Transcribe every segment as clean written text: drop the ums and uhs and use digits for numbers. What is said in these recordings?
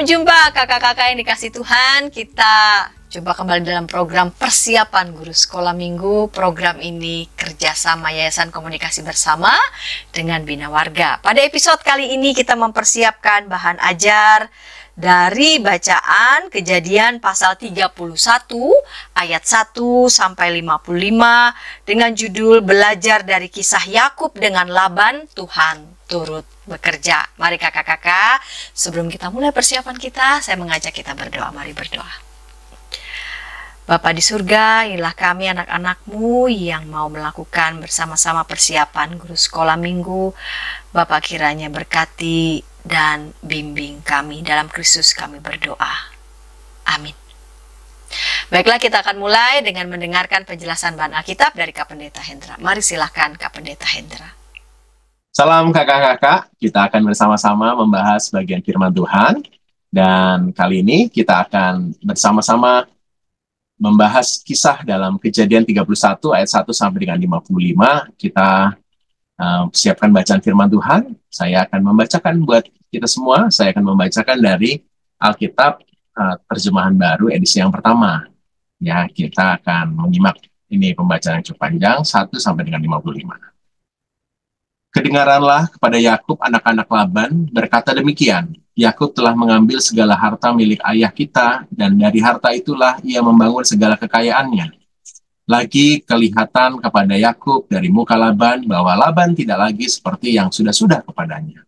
Salam jumpa kakak-kakak yang dikasih Tuhan. Kita coba kembali dalam program persiapan guru sekolah minggu. Program ini kerjasama Yayasan Komunikasi Bersama dengan Bina Warga. Pada episode kali ini kita mempersiapkan bahan ajar dari bacaan Kejadian pasal 31 ayat 1 sampai 55 dengan judul Belajar dari kisah Yakub dengan Laban, Tuhan turut bekerja. Mari kakak-kakak, sebelum kita mulai persiapan kita, saya mengajak kita berdoa. Mari berdoa. Bapa di surga, inilah kami anak-anakmu yang mau melakukan bersama-sama persiapan guru sekolah minggu. Bapa kiranya berkati dan bimbing kami. Dalam Kristus kami berdoa. Amin. Baiklah, kita akan mulai dengan mendengarkan penjelasan bahan Alkitab dari Kak Pendeta Hendra. Mari silahkan Kak Pendeta Hendra. Salam kakak-kakak, kita akan bersama-sama membahas bagian firman Tuhan. Dan kali ini kita akan bersama-sama membahas kisah dalam Kejadian 31 ayat 1 sampai dengan 55. Kita siapkan bacaan firman Tuhan. Saya akan membacakan buat kita semua. Saya akan membacakan dari Alkitab terjemahan baru edisi yang pertama. Ya, kita akan menyimak ini pembacaan yang cukup panjang 1 sampai dengan 55. Kedengaranlah kepada Yakub anak-anak Laban berkata demikian, Yakub telah mengambil segala harta milik ayah kita, dan dari harta itulah ia membangun segala kekayaannya. Lagi kelihatan kepada Yakub dari muka Laban bahwa Laban tidak lagi seperti yang sudah-sudah kepadanya.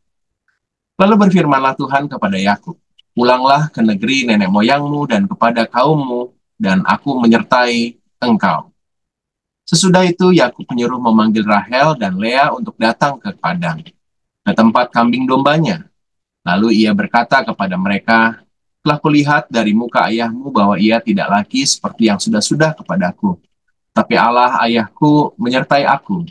Lalu berfirmanlah Tuhan kepada Yakub, pulanglah ke negeri nenek moyangmu dan kepada kaummu, dan aku menyertai engkau. Sesudah itu Yakub menyuruh memanggil Rahel dan Lea untuk datang ke padang, ke tempat kambing dombanya. Lalu ia berkata kepada mereka, telah kulihat dari muka ayahmu bahwa ia tidak lagi seperti yang sudah-sudah kepadaku. Tapi Allah ayahku menyertai aku.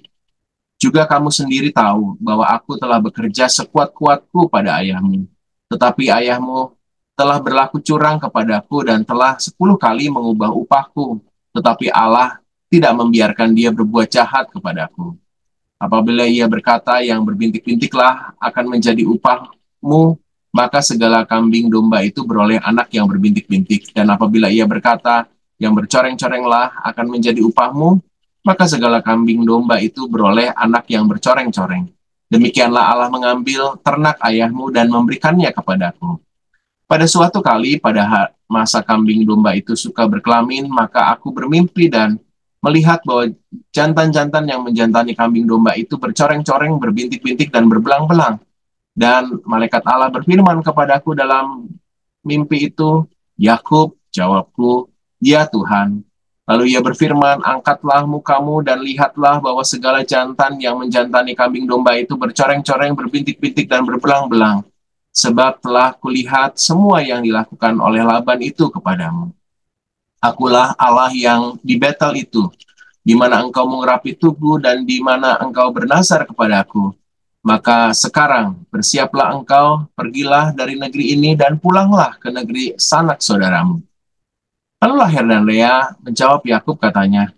Juga kamu sendiri tahu bahwa aku telah bekerja sekuat-kuatku pada ayahmu. Tetapi ayahmu telah berlaku curang kepadaku dan telah 10 kali mengubah upahku. Tetapi Allah tidak membiarkan dia berbuat jahat kepadaku. Apabila ia berkata yang berbintik-bintiklah akan menjadi upahmu, maka segala kambing domba itu beroleh anak yang berbintik-bintik. Dan apabila ia berkata yang bercoreng-corenglah akan menjadi upahmu, maka segala kambing domba itu beroleh anak yang bercoreng-coreng. Demikianlah Allah mengambil ternak ayahmu dan memberikannya kepadaku. Pada suatu kali, pada masa kambing domba itu suka berkelamin, maka aku bermimpi dan melihat bahwa jantan-jantan yang menjantani kambing domba itu bercoreng-coreng, berbintik-bintik, dan berbelang-belang. Dan malaikat Allah berfirman kepadaku dalam mimpi itu, Yakub, jawabku, ya Tuhan. Lalu ia berfirman, angkatlah mukamu dan lihatlah bahwa segala jantan yang menjantani kambing domba itu bercoreng-coreng, berbintik-bintik, dan berbelang-belang. Sebab telah kulihat semua yang dilakukan oleh Laban itu kepadamu. Akulah Allah yang di Betel itu, di mana engkau mengurapi tubuh dan di mana engkau bernazar kepadaku. Maka sekarang bersiaplah engkau, pergilah dari negeri ini dan pulanglah ke negeri sanak saudaramu. Lalu Rahel dan Lea menjawab Yakub katanya,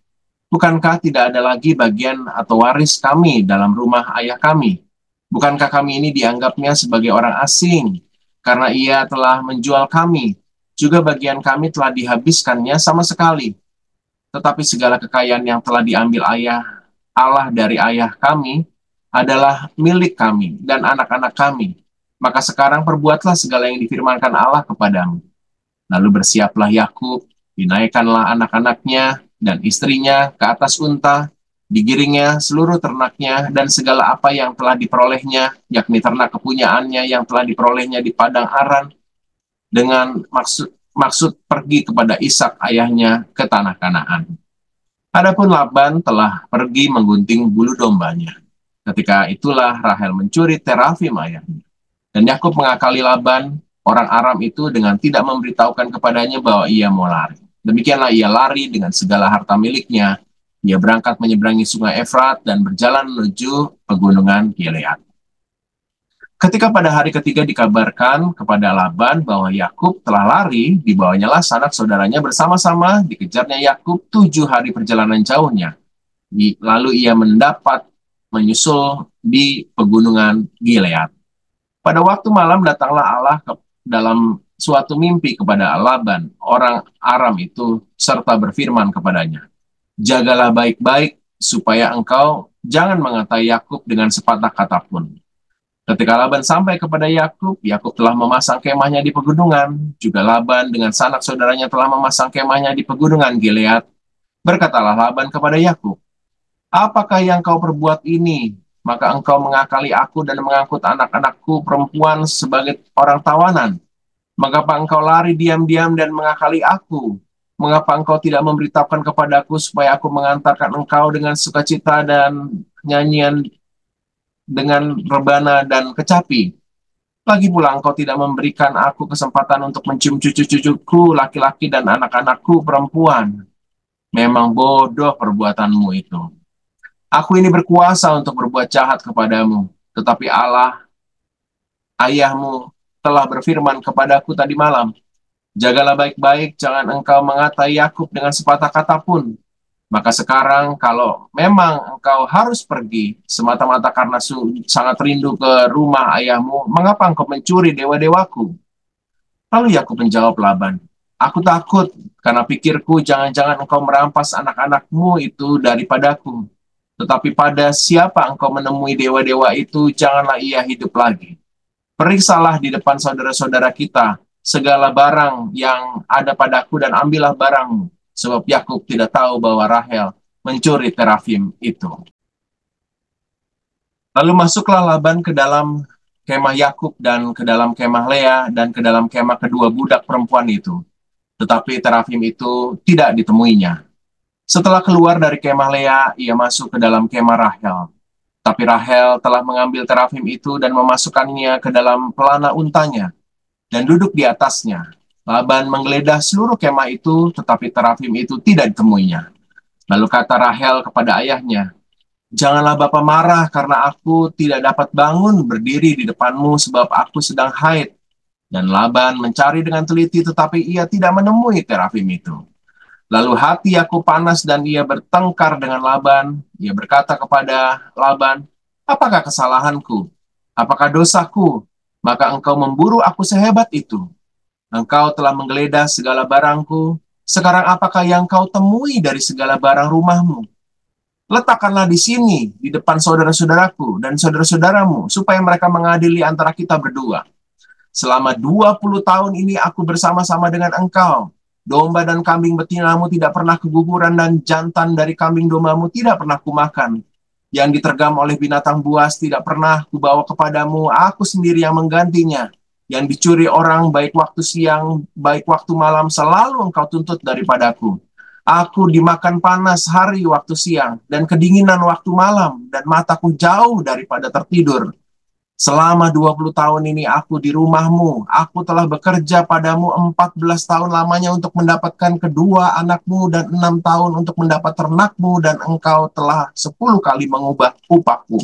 bukankah tidak ada lagi bagian atau waris kami dalam rumah ayah kami? Bukankah kami ini dianggapnya sebagai orang asing, karena ia telah menjual kami? Juga bagian kami telah dihabiskannya sama sekali. Tetapi segala kekayaan yang telah diambil Allah dari ayah kami adalah milik kami dan anak-anak kami. Maka sekarang perbuatlah segala yang difirmankan Allah kepadamu. Lalu bersiaplah Yakub, dinaikkanlah anak-anaknya dan istrinya ke atas unta, digiringnya seluruh ternaknya dan segala apa yang telah diperolehnya, yakni ternak kepunyaannya yang telah diperolehnya di padang Aran, dengan maksud pergi kepada Ishak ayahnya ke tanah Kanaan. Adapun Laban telah pergi menggunting bulu dombanya. Ketika itulah Rahel mencuri terafim ayahnya. Dan Yakub mengakali Laban, orang Aram itu, dengan tidak memberitahukan kepadanya bahwa ia mau lari. Demikianlah ia lari dengan segala harta miliknya. Ia berangkat menyeberangi sungai Efrat dan berjalan menuju pegunungan Gilead. Ketika pada hari ketiga dikabarkan kepada Laban bahwa Yakub telah lari, dibawanyalah sanak saudaranya bersama-sama, dikejarnya Yakub 7 hari perjalanan jauhnya. Lalu ia mendapat menyusul di pegunungan Gilead. Pada waktu malam datanglah Allah dalam suatu mimpi kepada Laban, orang Aram itu, serta berfirman kepadanya, "Jagalah baik-baik, supaya engkau jangan mengatai Yakub dengan sepatah kata pun." Ketika Laban sampai kepada Yakub, Yakub telah memasang kemahnya di pegunungan. Juga Laban dengan sanak saudaranya telah memasang kemahnya di pegunungan Gilead. Berkatalah Laban kepada Yakub, "Apakah yang kau perbuat ini? Maka engkau mengakali aku dan mengangkut anak-anakku perempuan sebagai orang tawanan. Mengapa engkau lari diam-diam dan mengakali aku? Mengapa engkau tidak memberitahukan kepadaku supaya aku mengantarkan engkau dengan sukacita dan nyanyian dengan rebana dan kecapi? Lagi pula engkau tidak memberikan aku kesempatan untuk mencium cucu-cucuku laki-laki dan anak-anakku perempuan. Memang bodoh perbuatanmu itu. Aku ini berkuasa untuk berbuat jahat kepadamu, tetapi Allah, ayahmu, telah berfirman kepadaku tadi malam, jagalah baik-baik, jangan engkau mengatai Yakub dengan sepatah kata pun. Maka sekarang kalau memang engkau harus pergi semata-mata karena sangat rindu ke rumah ayahmu, mengapa engkau mencuri dewa-dewaku?" Lalu Yakub menjawab Laban, "Aku takut karena pikirku jangan-jangan engkau merampas anak-anakmu itu daripadaku. Tetapi pada siapa engkau menemui dewa-dewa itu, janganlah ia hidup lagi. Periksalah di depan saudara-saudara kita segala barang yang ada padaku dan ambillah barangmu." Sebab Yakub tidak tahu bahwa Rahel mencuri terafim itu. Lalu masuklah Laban ke dalam kemah Yakub dan ke dalam kemah Lea dan ke dalam kemah kedua budak perempuan itu. Tetapi terafim itu tidak ditemuinya. Setelah keluar dari kemah Lea, ia masuk ke dalam kemah Rahel. Tapi Rahel telah mengambil terafim itu dan memasukkannya ke dalam pelana untanya dan duduk di atasnya. Laban menggeledah seluruh kemah itu, tetapi terafim itu tidak ditemuinya. Lalu kata Rahel kepada ayahnya, "Janganlah Bapa marah karena aku tidak dapat bangun berdiri di depanmu sebab aku sedang haid." Dan Laban mencari dengan teliti, tetapi ia tidak menemui terafim itu. Lalu hati Yakub panas dan ia bertengkar dengan Laban. Ia berkata kepada Laban, "Apakah kesalahanku? Apakah dosaku? Maka engkau memburu aku sehebat itu. Engkau telah menggeledah segala barangku. Sekarang apakah yang kau temui dari segala barang rumahmu? Letakkanlah di sini, di depan saudara-saudaraku dan saudara-saudaramu, supaya mereka mengadili antara kita berdua. Selama 20 tahun ini aku bersama-sama dengan engkau. Domba dan kambing betinamu tidak pernah keguguran dan jantan dari kambing dombamu tidak pernah kumakan. Yang ditergam oleh binatang buas tidak pernah kubawa kepadamu, aku sendiri yang menggantinya. Yang dicuri orang baik waktu siang, baik waktu malam, selalu engkau tuntut daripadaku. Aku dimakan panas hari waktu siang, dan kedinginan waktu malam, dan mataku jauh daripada tertidur. Selama 20 tahun ini aku di rumahmu, aku telah bekerja padamu 14 tahun lamanya untuk mendapatkan kedua anakmu, dan 6 tahun untuk mendapat ternakmu, dan engkau telah 10 kali mengubah upahku.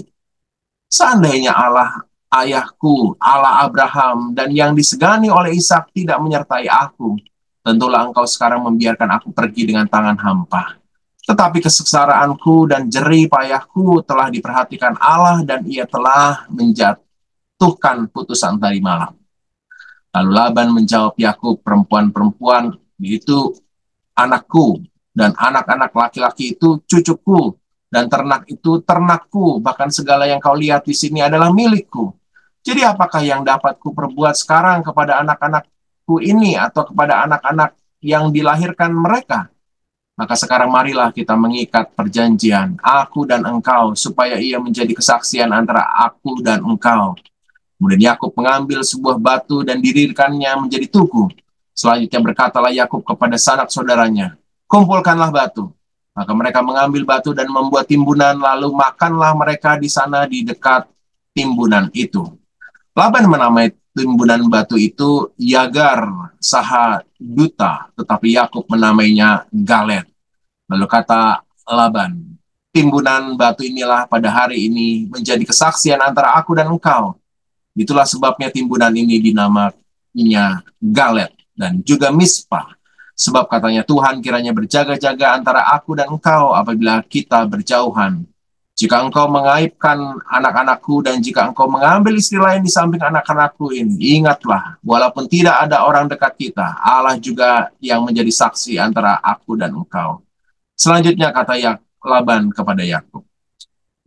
Seandainya Allah ayahku, Allah Abraham, dan yang disegani oleh Ishak tidak menyertai aku, tentulah engkau sekarang membiarkan aku pergi dengan tangan hampa. Tetapi kesengsaraanku dan jerih payahku telah diperhatikan Allah, dan ia telah menjatuhkan putusan tadi malam. Lalu Laban menjawab Yakub, "Perempuan-perempuan itu anakku, dan anak-anak laki-laki itu cucuku, dan ternak itu ternakku, bahkan segala yang kau lihat di sini adalah milikku. Jadi apakah yang dapat kuperbuat sekarang kepada anak-anakku ini atau kepada anak-anak yang dilahirkan mereka? Maka sekarang marilah kita mengikat perjanjian, aku dan engkau, supaya ia menjadi kesaksian antara aku dan engkau." Kemudian Yakub mengambil sebuah batu dan didirikannya menjadi tugu. Selanjutnya berkatalah Yakub kepada sanak saudaranya, "Kumpulkanlah batu." Maka mereka mengambil batu dan membuat timbunan, lalu makanlah mereka di sana di dekat timbunan itu. Laban menamai timbunan batu itu Yagar Sahaduta, tetapi Yakub menamainya Galet. Lalu kata Laban, "Timbunan batu inilah pada hari ini menjadi kesaksian antara aku dan engkau." Itulah sebabnya timbunan ini dinamainya Galet dan juga Mispa. Sebab katanya Tuhan kiranya berjaga-jaga antara aku dan engkau apabila kita berjauhan Jika engkau mengaibkan anak-anakku dan jika engkau mengambil istri lain di samping anak-anakku ini, ingatlah, walaupun tidak ada orang dekat kita, Allah juga yang menjadi saksi antara aku dan engkau. Selanjutnya kata Laban kepada Yakub,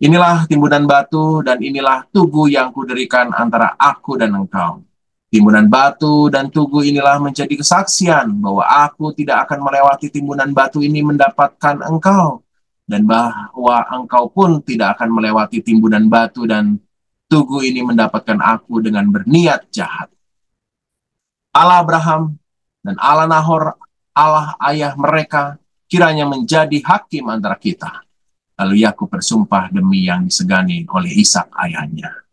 inilah timbunan batu dan inilah tugu yang kuderikan antara aku dan engkau. Timbunan batu dan tugu inilah menjadi kesaksian bahwa aku tidak akan melewati timbunan batu ini mendapatkan engkau, dan bahwa engkau pun tidak akan melewati timbunan batu dan tugu ini mendapatkan aku dengan berniat jahat. Allah Abraham dan Allah Nahor, Allah ayah mereka, kiranya menjadi hakim antara kita. Lalu Yakub bersumpah demi yang disegani oleh Ishak ayahnya.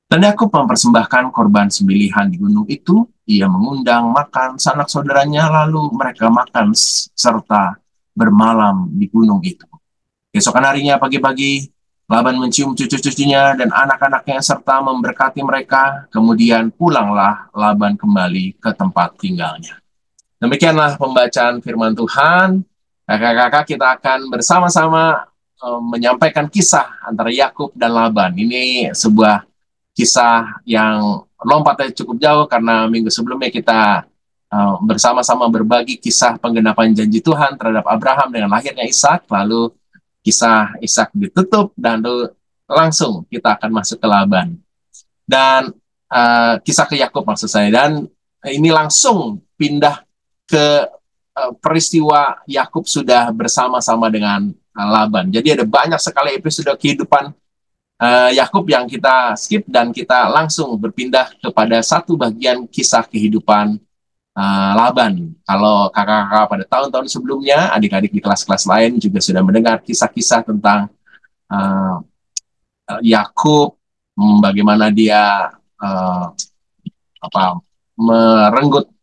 Dan Yakub mempersembahkan korban sembelihan di gunung itu. Ia mengundang makan sanak saudaranya, lalu mereka makan serta bermalam di gunung itu. Keesokan harinya pagi-pagi, Laban mencium cucu-cucunya dan anak-anaknya serta memberkati mereka. Kemudian pulanglah Laban kembali ke tempat tinggalnya. Demikianlah pembacaan firman Tuhan. Kakak-kakak, kita akan bersama-sama menyampaikan kisah antara Yakub dan Laban. Ini sebuah kisah yang lompatnya cukup jauh karena minggu sebelumnya kita bersama-sama berbagi kisah penggenapan janji Tuhan terhadap Abraham dengan lahirnya Ishak, lalu kisah Ishak ditutup dan langsung kita akan masuk ke Laban dan kisah ke Yakub maksud saya, dan ini langsung pindah ke peristiwa Yakub sudah bersama-sama dengan Laban. Jadi ada banyak sekali episode kehidupan Yakub yang kita skip dan kita langsung berpindah kepada satu bagian kisah kehidupan Laban. Kalau kakak-kakak pada tahun-tahun sebelumnya, adik-adik di kelas-kelas lain juga sudah mendengar kisah-kisah tentang Yakub, bagaimana dia merenggut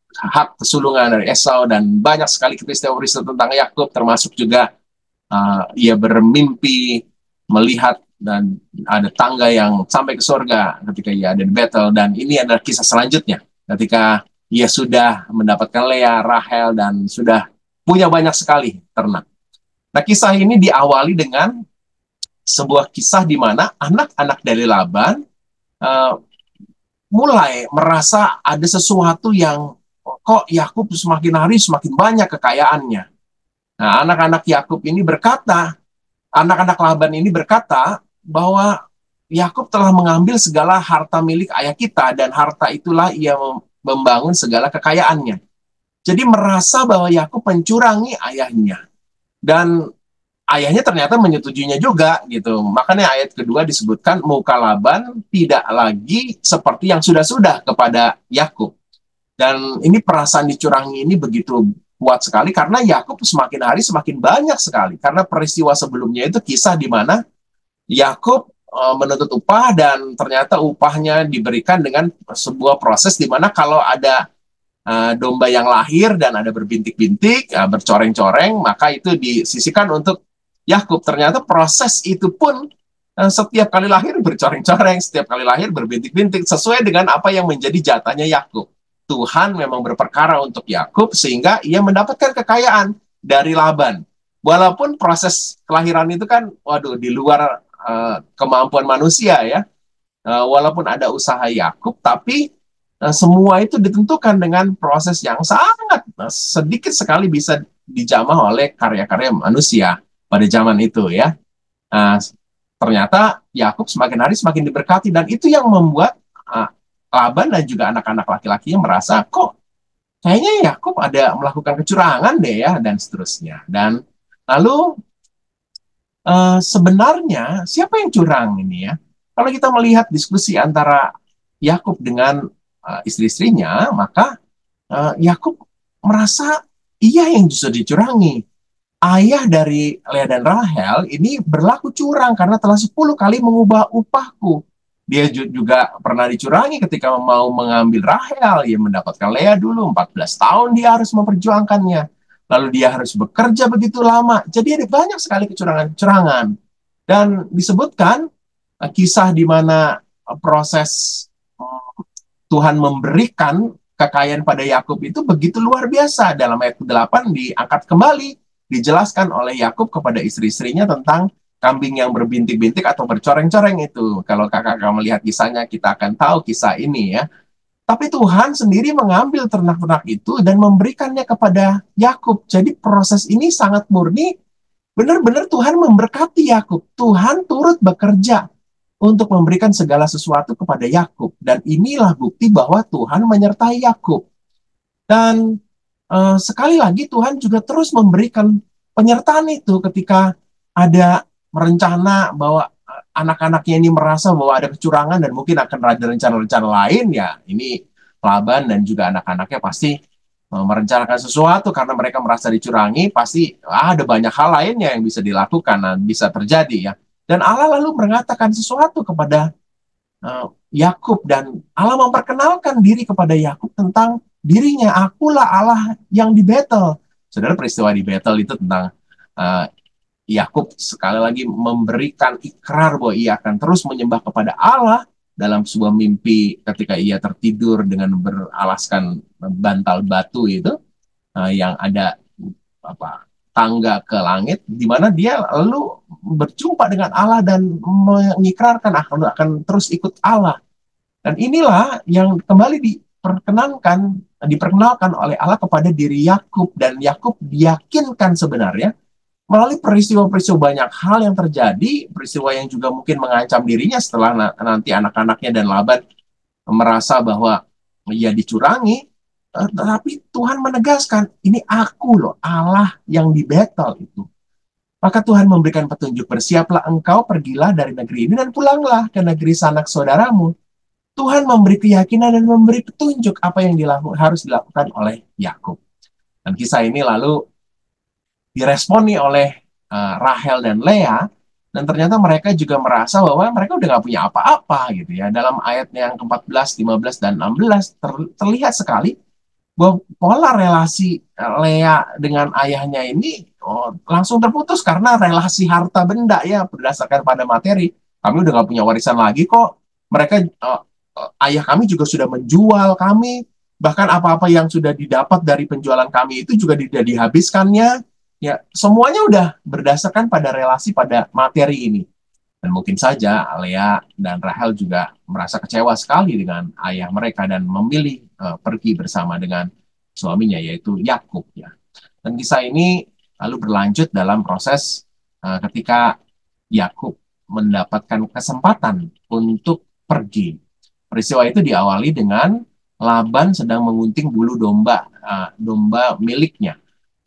hak kesulungan dari Esau, dan banyak sekali peristiwa-peristiwa tentang Yakub, termasuk juga ia bermimpi melihat dan ada tangga yang sampai ke surga ketika ia ada di Betel, dan ini adalah kisah selanjutnya ketika ia sudah mendapatkan Lea, Rahel, dan sudah punya banyak sekali ternak. Nah, kisah ini diawali dengan sebuah kisah di mana anak-anak dari Laban mulai merasa ada sesuatu yang kok Yakub semakin hari semakin banyak kekayaannya. Nah, anak-anak Yakub ini berkata, anak-anak Laban ini berkata bahwa Yakub telah mengambil segala harta milik ayah kita dan harta itulah ia membangun segala kekayaannya. Jadi merasa bahwa Yakub mencurangi ayahnya. Dan ayahnya ternyata menyetujuinya juga gitu. Makanya ayat kedua disebutkan muka Laban tidak lagi seperti yang sudah-sudah kepada Yakub. Dan ini perasaan dicurangi ini begitu kuat sekali karena Yakub semakin hari semakin banyak sekali. Karena peristiwa sebelumnya itu kisah di mana Yakub menuntut upah dan ternyata upahnya diberikan dengan sebuah proses di mana kalau ada domba yang lahir dan ada berbintik-bintik, bercoreng-coreng, maka itu disisihkan untuk Yakub. Ternyata proses itu pun setiap kali lahir bercoreng-coreng, setiap kali lahir berbintik-bintik, sesuai dengan apa yang menjadi jatahnya Yakub. Tuhan memang berperkara untuk Yakub sehingga ia mendapatkan kekayaan dari Laban. Walaupun proses kelahiran itu kan, waduh, di luar kemampuan manusia ya. Walaupun ada usaha Yakub, tapi semua itu ditentukan dengan proses yang sangat sedikit sekali bisa dijamah oleh karya-karya manusia pada zaman itu ya. Ternyata Yakub semakin hari semakin diberkati dan itu yang membuat Laban dan juga anak-anak laki-lakinya merasa kok kayaknya Yakub ada melakukan kecurangan deh ya dan seterusnya. Dan lalu sebenarnya siapa yang curang ini ya? Kalau kita melihat diskusi antara Yakub dengan istri-istrinya, maka Yakub merasa ia yang justru dicurangi. Ayah dari Lea dan Rahel ini berlaku curang karena telah 10 kali mengubah upahku. Dia juga pernah dicurangi ketika mau mengambil Rahel. Ia mendapatkan Lea dulu, 14 tahun dia harus memperjuangkannya. Lalu dia harus bekerja begitu lama. Jadi ada banyak sekali kecurangan-kecurangan. Dan disebutkan kisah di mana proses Tuhan memberikan kekayaan pada Yakub itu begitu luar biasa. Dalam ayat ke-8 diangkat kembali, dijelaskan oleh Yakub kepada istri-istrinya tentang kambing yang berbintik-bintik atau bercoreng-coreng itu. Kalau kakak melihat kisahnya, kita akan tahu kisah ini ya. Tapi Tuhan sendiri mengambil ternak-ternak itu dan memberikannya kepada Yakub. Jadi proses ini sangat murni, benar-benar Tuhan memberkati Yakub. Tuhan turut bekerja untuk memberikan segala sesuatu kepada Yakub. Dan inilah bukti bahwa Tuhan menyertai Yakub. Dan sekali lagi Tuhan juga terus memberikan penyertaan itu ketika ada rencana bahwa anak-anaknya ini merasa bahwa ada kecurangan dan mungkin akan ada rencana-rencana lain, ya ini Laban dan juga anak-anaknya pasti merencanakan sesuatu karena mereka merasa dicurangi, pasti ada banyak hal lainnya yang bisa dilakukan dan bisa terjadi ya. Dan Allah lalu mengatakan sesuatu kepada Yakub, dan Allah memperkenalkan diri kepada Yakub tentang dirinya, akulah Allah yang di Betel. Saudara, peristiwa di Betel itu tentang Yakub sekali lagi memberikan ikrar bahwa ia akan terus menyembah kepada Allah dalam sebuah mimpi ketika ia tertidur dengan beralaskan bantal batu itu yang ada tangga ke langit, di mana dia lalu berjumpa dengan Allah dan mengikrarkan akan terus ikut Allah. Dan inilah yang kembali diperkenalkan oleh Allah kepada diri Yakub, dan Yakub diyakinkan sebenarnya melalui peristiwa-peristiwa banyak hal yang terjadi, peristiwa yang juga mungkin mengancam dirinya setelah nanti anak-anaknya dan Laban merasa bahwa ia dicurangi, tapi Tuhan menegaskan, ini aku loh, Allah yang di Betel itu. Maka Tuhan memberikan petunjuk, bersiaplah engkau, pergilah dari negeri ini dan pulanglah ke negeri sanak saudaramu. Tuhan memberi keyakinan dan memberi petunjuk apa yang harus dilakukan oleh Yakub. Dan kisah ini lalu diresponi oleh Rahel dan Lea, dan ternyata mereka juga merasa bahwa mereka udah gak punya apa-apa gitu ya. Dalam ayatnya yang ke-14, 15, dan 16 terlihat sekali bahwa pola relasi Lea dengan ayahnya ini langsung terputus karena relasi harta benda ya, berdasarkan pada materi. Kami udah gak punya warisan lagi kok. Mereka ayah kami juga sudah menjual kami, bahkan apa-apa yang sudah didapat dari penjualan kami itu juga tidak dihabiskannya. Ya, semuanya udah berdasarkan pada relasi pada materi ini. Dan mungkin saja Lea dan Rahel juga merasa kecewa sekali dengan ayah mereka dan memilih pergi bersama dengan suaminya, yaitu Yakub ya. Dan kisah ini lalu berlanjut dalam proses ketika Yakub mendapatkan kesempatan untuk pergi. Peristiwa itu diawali dengan Laban sedang mengunting bulu domba miliknya.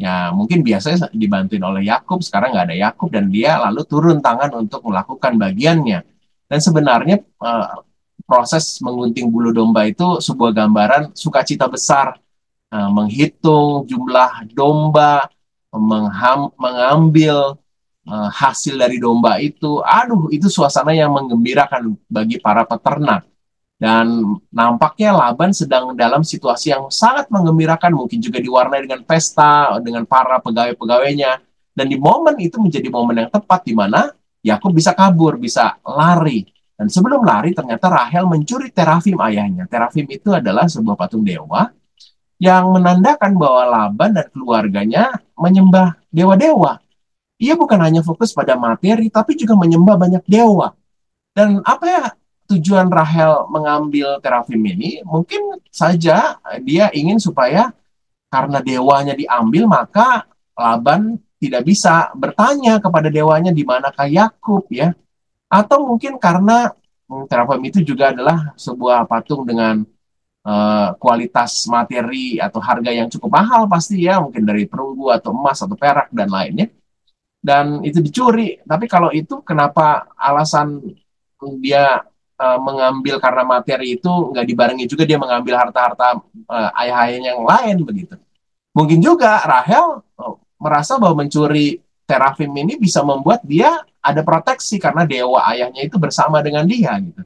Ya, mungkin biasanya dibantuin oleh Yakub, sekarang nggak ada Yakub, dan dia lalu turun tangan untuk melakukan bagiannya. Dan sebenarnya proses mengunting bulu domba itu sebuah gambaran sukacita besar, menghitung jumlah domba, mengambil hasil dari domba itu. Aduh, itu suasana yang menggembirakan bagi para peternak. Dan nampaknya Laban sedang dalam situasi yang sangat menggembirakan, mungkin juga diwarnai dengan pesta, dengan para pegawai-pegawainya. Dan di momen itu menjadi momen yang tepat di mana Yakub bisa kabur, bisa lari. Dan sebelum lari ternyata Rahel mencuri terafim ayahnya. Terafim itu adalah sebuah patung dewa yang menandakan bahwa Laban dan keluarganya menyembah dewa-dewa. Ia bukan hanya fokus pada materi, tapi juga menyembah banyak dewa. Dan apa ya tujuan Rahel mengambil terafim ini? Mungkin saja dia ingin supaya karena dewanya diambil, maka Laban tidak bisa bertanya kepada dewanya di manakah Yakub ya. Atau mungkin karena terafim itu juga adalah sebuah patung dengan kualitas materi atau harga yang cukup mahal pasti ya, mungkin dari perunggu atau emas atau perak dan lainnya. Dan itu dicuri. Tapi kalau itu kenapa alasan dia mengambil karena materi itu nggak dibarengi juga dia mengambil harta-harta ayah-ayahnya yang lain begitu. Mungkin juga Rahel merasa bahwa mencuri terafim ini bisa membuat dia ada proteksi karena dewa ayahnya itu bersama dengan dia gitu.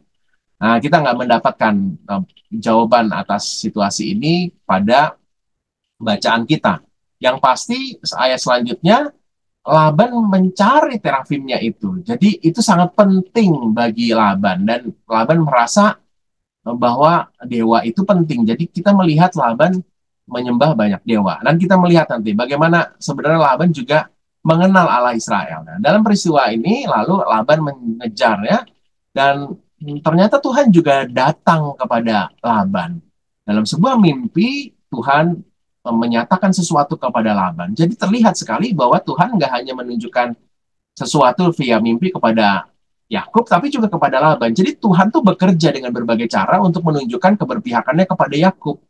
Nah, kita nggak mendapatkan jawaban atas situasi ini pada bacaan kita. Yang pasti ayat selanjutnya Laban mencari terafimnya itu. Jadi itu sangat penting bagi Laban, dan Laban merasa bahwa dewa itu penting. Jadi kita melihat Laban menyembah banyak dewa. Dan kita melihat nanti bagaimana sebenarnya Laban juga mengenal Allah Israel. Nah, dalam peristiwa ini lalu Laban mengejarnya dan ternyata Tuhan juga datang kepada Laban. Dalam sebuah mimpi Tuhan menyatakan sesuatu kepada Laban. Jadi terlihat sekali bahwa Tuhan nggak hanya menunjukkan sesuatu via mimpi kepada Yakub, tapi juga kepada Laban. Jadi Tuhan tuh bekerja dengan berbagai cara untuk menunjukkan keberpihakannya kepada Yakub.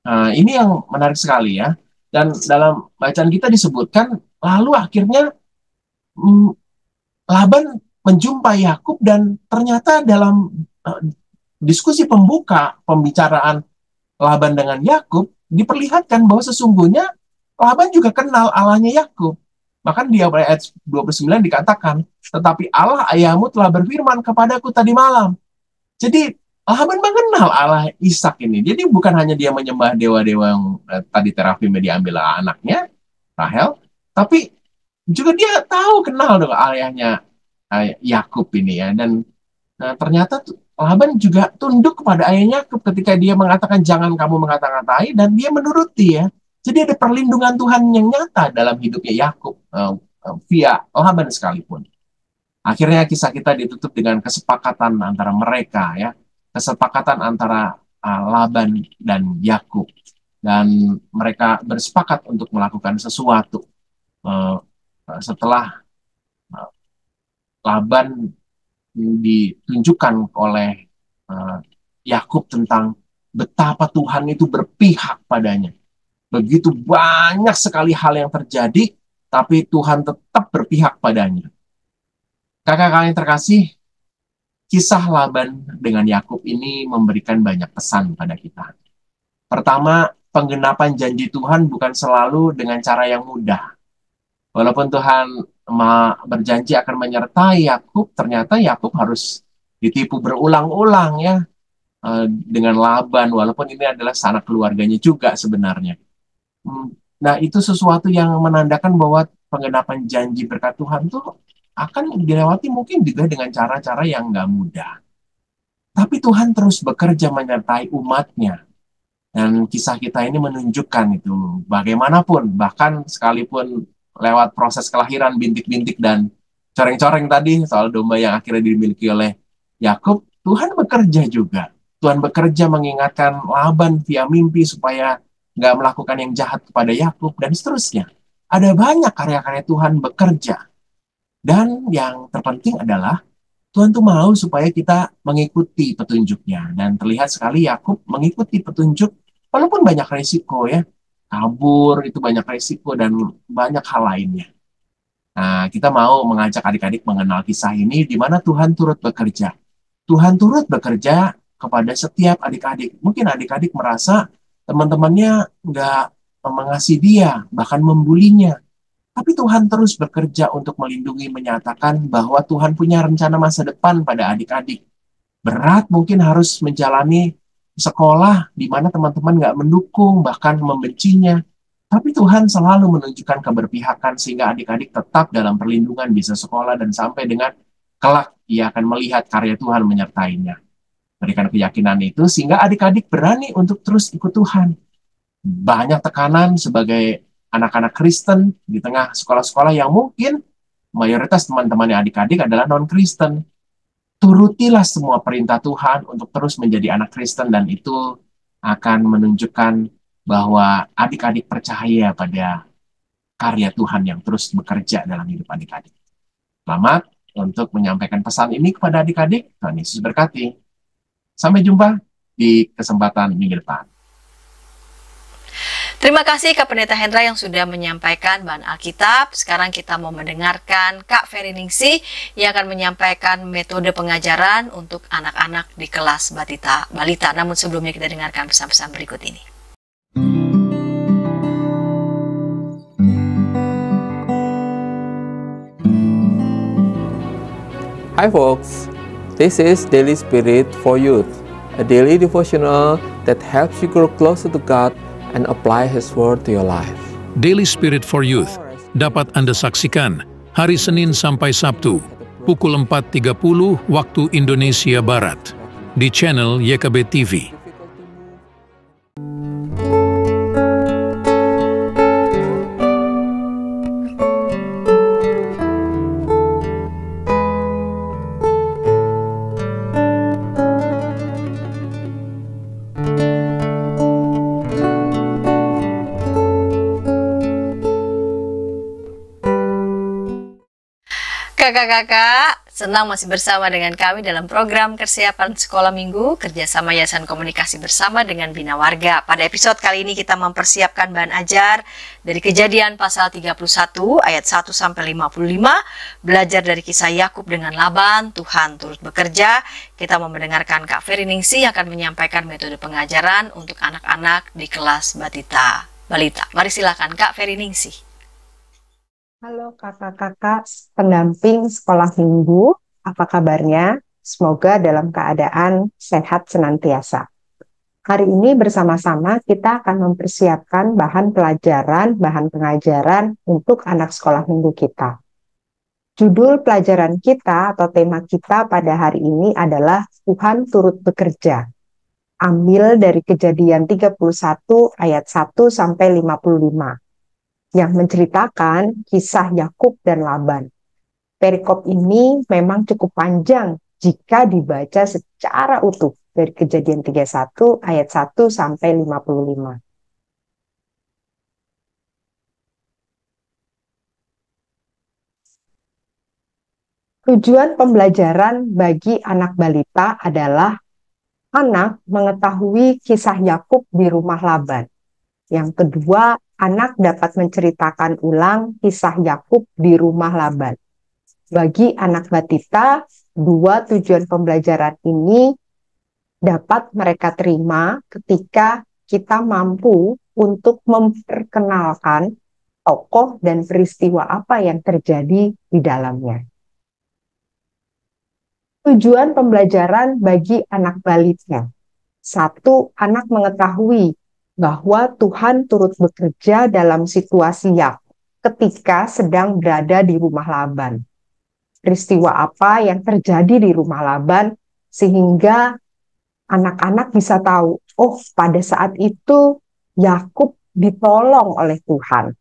Nah, ini yang menarik sekali ya. Dan dalam bacaan kita disebutkan, lalu akhirnya mm, Laban menjumpai Yakub dan ternyata dalam diskusi pembuka pembicaraan Laban dengan Yakub diperlihatkan bahwa sesungguhnya Laban juga kenal Allahnya Yakub. Bahkan di ayat 29 dikatakan, tetapi Allah ayahmu telah berfirman kepadaku tadi malam. Jadi Laban mengenal Allah Ishak ini. Jadi bukan hanya dia menyembah dewa-dewa yang tadi Terafimnya diambil anaknya, Rahel, tapi juga dia tahu kenal dengan ayahnya Yakub ini ya. Dan ternyata Laban juga tunduk kepada ayahnya Yakub ketika dia mengatakan jangan kamu mengata-ngatai, dan dia menuruti ya. Jadi ada perlindungan Tuhan yang nyata dalam hidupnya Yakub via Laban sekalipun. Akhirnya kisah kita ditutup dengan kesepakatan antara mereka ya, kesepakatan antara Laban dan Yakub, dan mereka bersepakat untuk melakukan sesuatu setelah Laban ditunjukkan oleh Yakub tentang betapa Tuhan itu berpihak padanya. Begitu banyak sekali hal yang terjadi, tapi Tuhan tetap berpihak padanya. Kakak-kakak yang terkasih, kisah Laban dengan Yakub ini memberikan banyak pesan pada kita. Pertama, penggenapan janji Tuhan bukan selalu dengan cara yang mudah. Walaupun Tuhan berjanji akan menyertai Yakub, ternyata Yakub harus ditipu berulang-ulang ya dengan Laban, walaupun ini adalah sanak keluarganya juga sebenarnya. Nah, itu sesuatu yang menandakan bahwa penggenapan janji berkat Tuhan itu akan dilewati mungkin juga dengan cara-cara yang nggak mudah. Tapi Tuhan terus bekerja menyertai umatnya. Dan kisah kita ini menunjukkan itu. Bagaimanapun, bahkan sekalipun lewat proses kelahiran bintik-bintik dan coreng-coreng tadi, soal domba yang akhirnya dimiliki oleh Yakub, Tuhan bekerja juga. Tuhan bekerja mengingatkan Laban via mimpi supaya nggak melakukan yang jahat kepada Yakub, dan seterusnya. Ada banyak karya-karya Tuhan bekerja. Dan yang terpenting adalah Tuhan tuh mau supaya kita mengikuti petunjuknya. Dan terlihat sekali Yakub mengikuti petunjuk walaupun banyak resiko ya. Kabur itu banyak resiko dan banyak hal lainnya. Nah, kita mau mengajak adik-adik mengenal kisah ini di mana Tuhan turut bekerja. Tuhan turut bekerja kepada setiap adik-adik. Mungkin adik-adik merasa teman-temannya nggak mengasihi dia, bahkan membulinya. Tapi Tuhan terus bekerja untuk melindungi, menyatakan bahwa Tuhan punya rencana masa depan pada adik-adik. Berat mungkin harus menjalani sekolah di mana teman-teman nggak mendukung, bahkan membencinya. Tapi Tuhan selalu menunjukkan keberpihakan sehingga adik-adik tetap dalam perlindungan, bisa sekolah, dan sampai dengan kelak ia akan melihat karya Tuhan menyertainya. Berikan keyakinan itu sehingga adik-adik berani untuk terus ikut Tuhan. Banyak tekanan sebagai anak-anak Kristen di tengah sekolah-sekolah yang mungkin mayoritas teman-temannya adik-adik adalah non-Kristen. Turutilah semua perintah Tuhan untuk terus menjadi anak Kristen, dan itu akan menunjukkan bahwa adik-adik percaya pada karya Tuhan yang terus bekerja dalam hidup adik-adik. Selamat untuk menyampaikan pesan ini kepada adik-adik. Tuhan Yesus berkati. Sampai jumpa di kesempatan minggu depan. Terima kasih Kak Pendeta Hendra yang sudah menyampaikan bahan Alkitab. Sekarang kita mau mendengarkan Kak Ferry Ningsih yang akan menyampaikan metode pengajaran untuk anak-anak di kelas balita. Namun sebelumnya kita dengarkan pesan-pesan berikut ini. Hi folks, this is Daily Spirit for Youth, a daily devotional that helps you grow closer to God and apply His Word to your life. Daily Spirit for Youth dapat Anda saksikan hari Senin sampai Sabtu pukul 4.30 waktu Indonesia Barat di channel YKB TV. kakak-kakak, senang masih bersama dengan kami dalam program Persiapan Sekolah Minggu kerjasama Yayasan Komunikasi Bersama dengan Bina Warga. Pada episode kali ini kita mempersiapkan bahan ajar dari Kejadian pasal 31 ayat 1 sampai 55, belajar dari kisah Yakub dengan Laban, Tuhan turut bekerja. Kita mau mendengarkan Kak Ferry Ningsih yang akan menyampaikan metode pengajaran untuk anak-anak di kelas balita. Mari silakan Kak Ferry Ningsih. Halo kakak-kakak pendamping sekolah minggu, apa kabarnya? Semoga dalam keadaan sehat senantiasa. Hari ini bersama-sama kita akan mempersiapkan bahan pelajaran, bahan pengajaran untuk anak sekolah minggu kita. Judul pelajaran kita atau tema kita pada hari ini adalah Tuhan turut bekerja. Ambil dari Kejadian 31 ayat 1 sampai 55. Yang menceritakan kisah Yakub dan Laban. Perikop ini memang cukup panjang jika dibaca secara utuh dari Kejadian 31 ayat 1 sampai 55. Tujuan pembelajaran bagi anak balita adalah anak mengetahui kisah Yakub di rumah Laban. Yang kedua, anak dapat menceritakan ulang kisah Yakub di rumah Laban. Bagi anak batita, dua tujuan pembelajaran ini dapat mereka terima ketika kita mampu untuk memperkenalkan tokoh dan peristiwa apa yang terjadi di dalamnya. Tujuan pembelajaran bagi anak balita. 1. Anak mengetahui bahwa Tuhan turut bekerja dalam situasi Yakub ketika sedang berada di rumah Laban. Peristiwa apa yang terjadi di rumah Laban sehingga anak-anak bisa tahu, oh pada saat itu Yakub ditolong oleh Tuhan.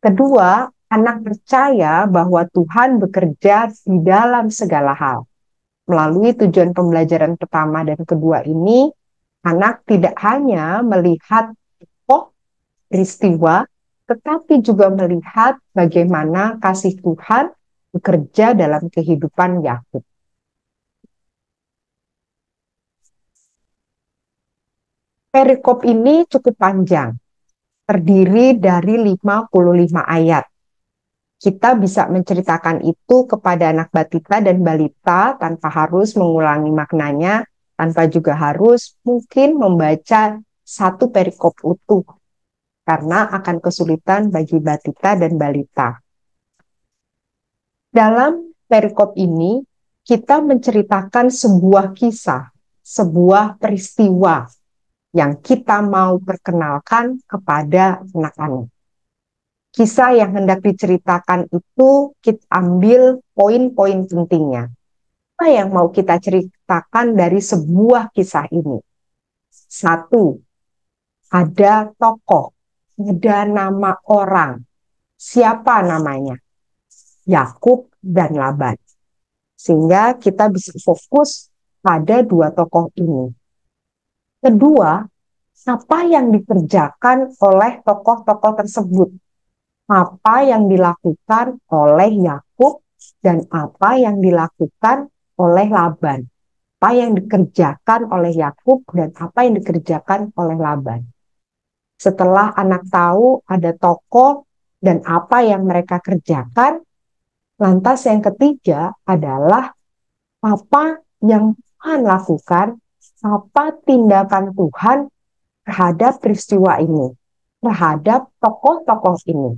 Kedua, anak percaya bahwa Tuhan bekerja di dalam segala hal. Melalui tujuan pembelajaran pertama dan kedua ini, anak tidak hanya melihat peristiwa, tetapi juga melihat bagaimana kasih Tuhan bekerja dalam kehidupan Yakub. Perikop ini cukup panjang, terdiri dari 55 ayat. Kita bisa menceritakan itu kepada anak batita dan balita tanpa harus mengulangi maknanya, tanpa juga harus mungkin membaca satu perikop utuh, karena akan kesulitan bagi batita dan balita. Dalam perikop ini, kita menceritakan sebuah kisah, sebuah peristiwa yang kita mau perkenalkan kepada anak-anak. Kisah yang hendak diceritakan itu kita ambil poin-poin pentingnya. Apa yang mau kita ceritakan dari sebuah kisah ini? 1. Ada tokoh, ada nama orang. Siapa namanya? Yakub dan Laban. Sehingga kita bisa fokus pada dua tokoh ini. Kedua, apa yang dikerjakan oleh tokoh-tokoh tersebut? Apa yang dilakukan oleh Yakub dan apa yang dilakukan oleh Laban. Apa yang dikerjakan oleh Yakub dan apa yang dikerjakan oleh Laban. Setelah anak tahu ada tokoh dan apa yang mereka kerjakan, lantas yang ketiga adalah apa yang Tuhan lakukan, apa tindakan Tuhan terhadap peristiwa ini, terhadap tokoh-tokoh ini.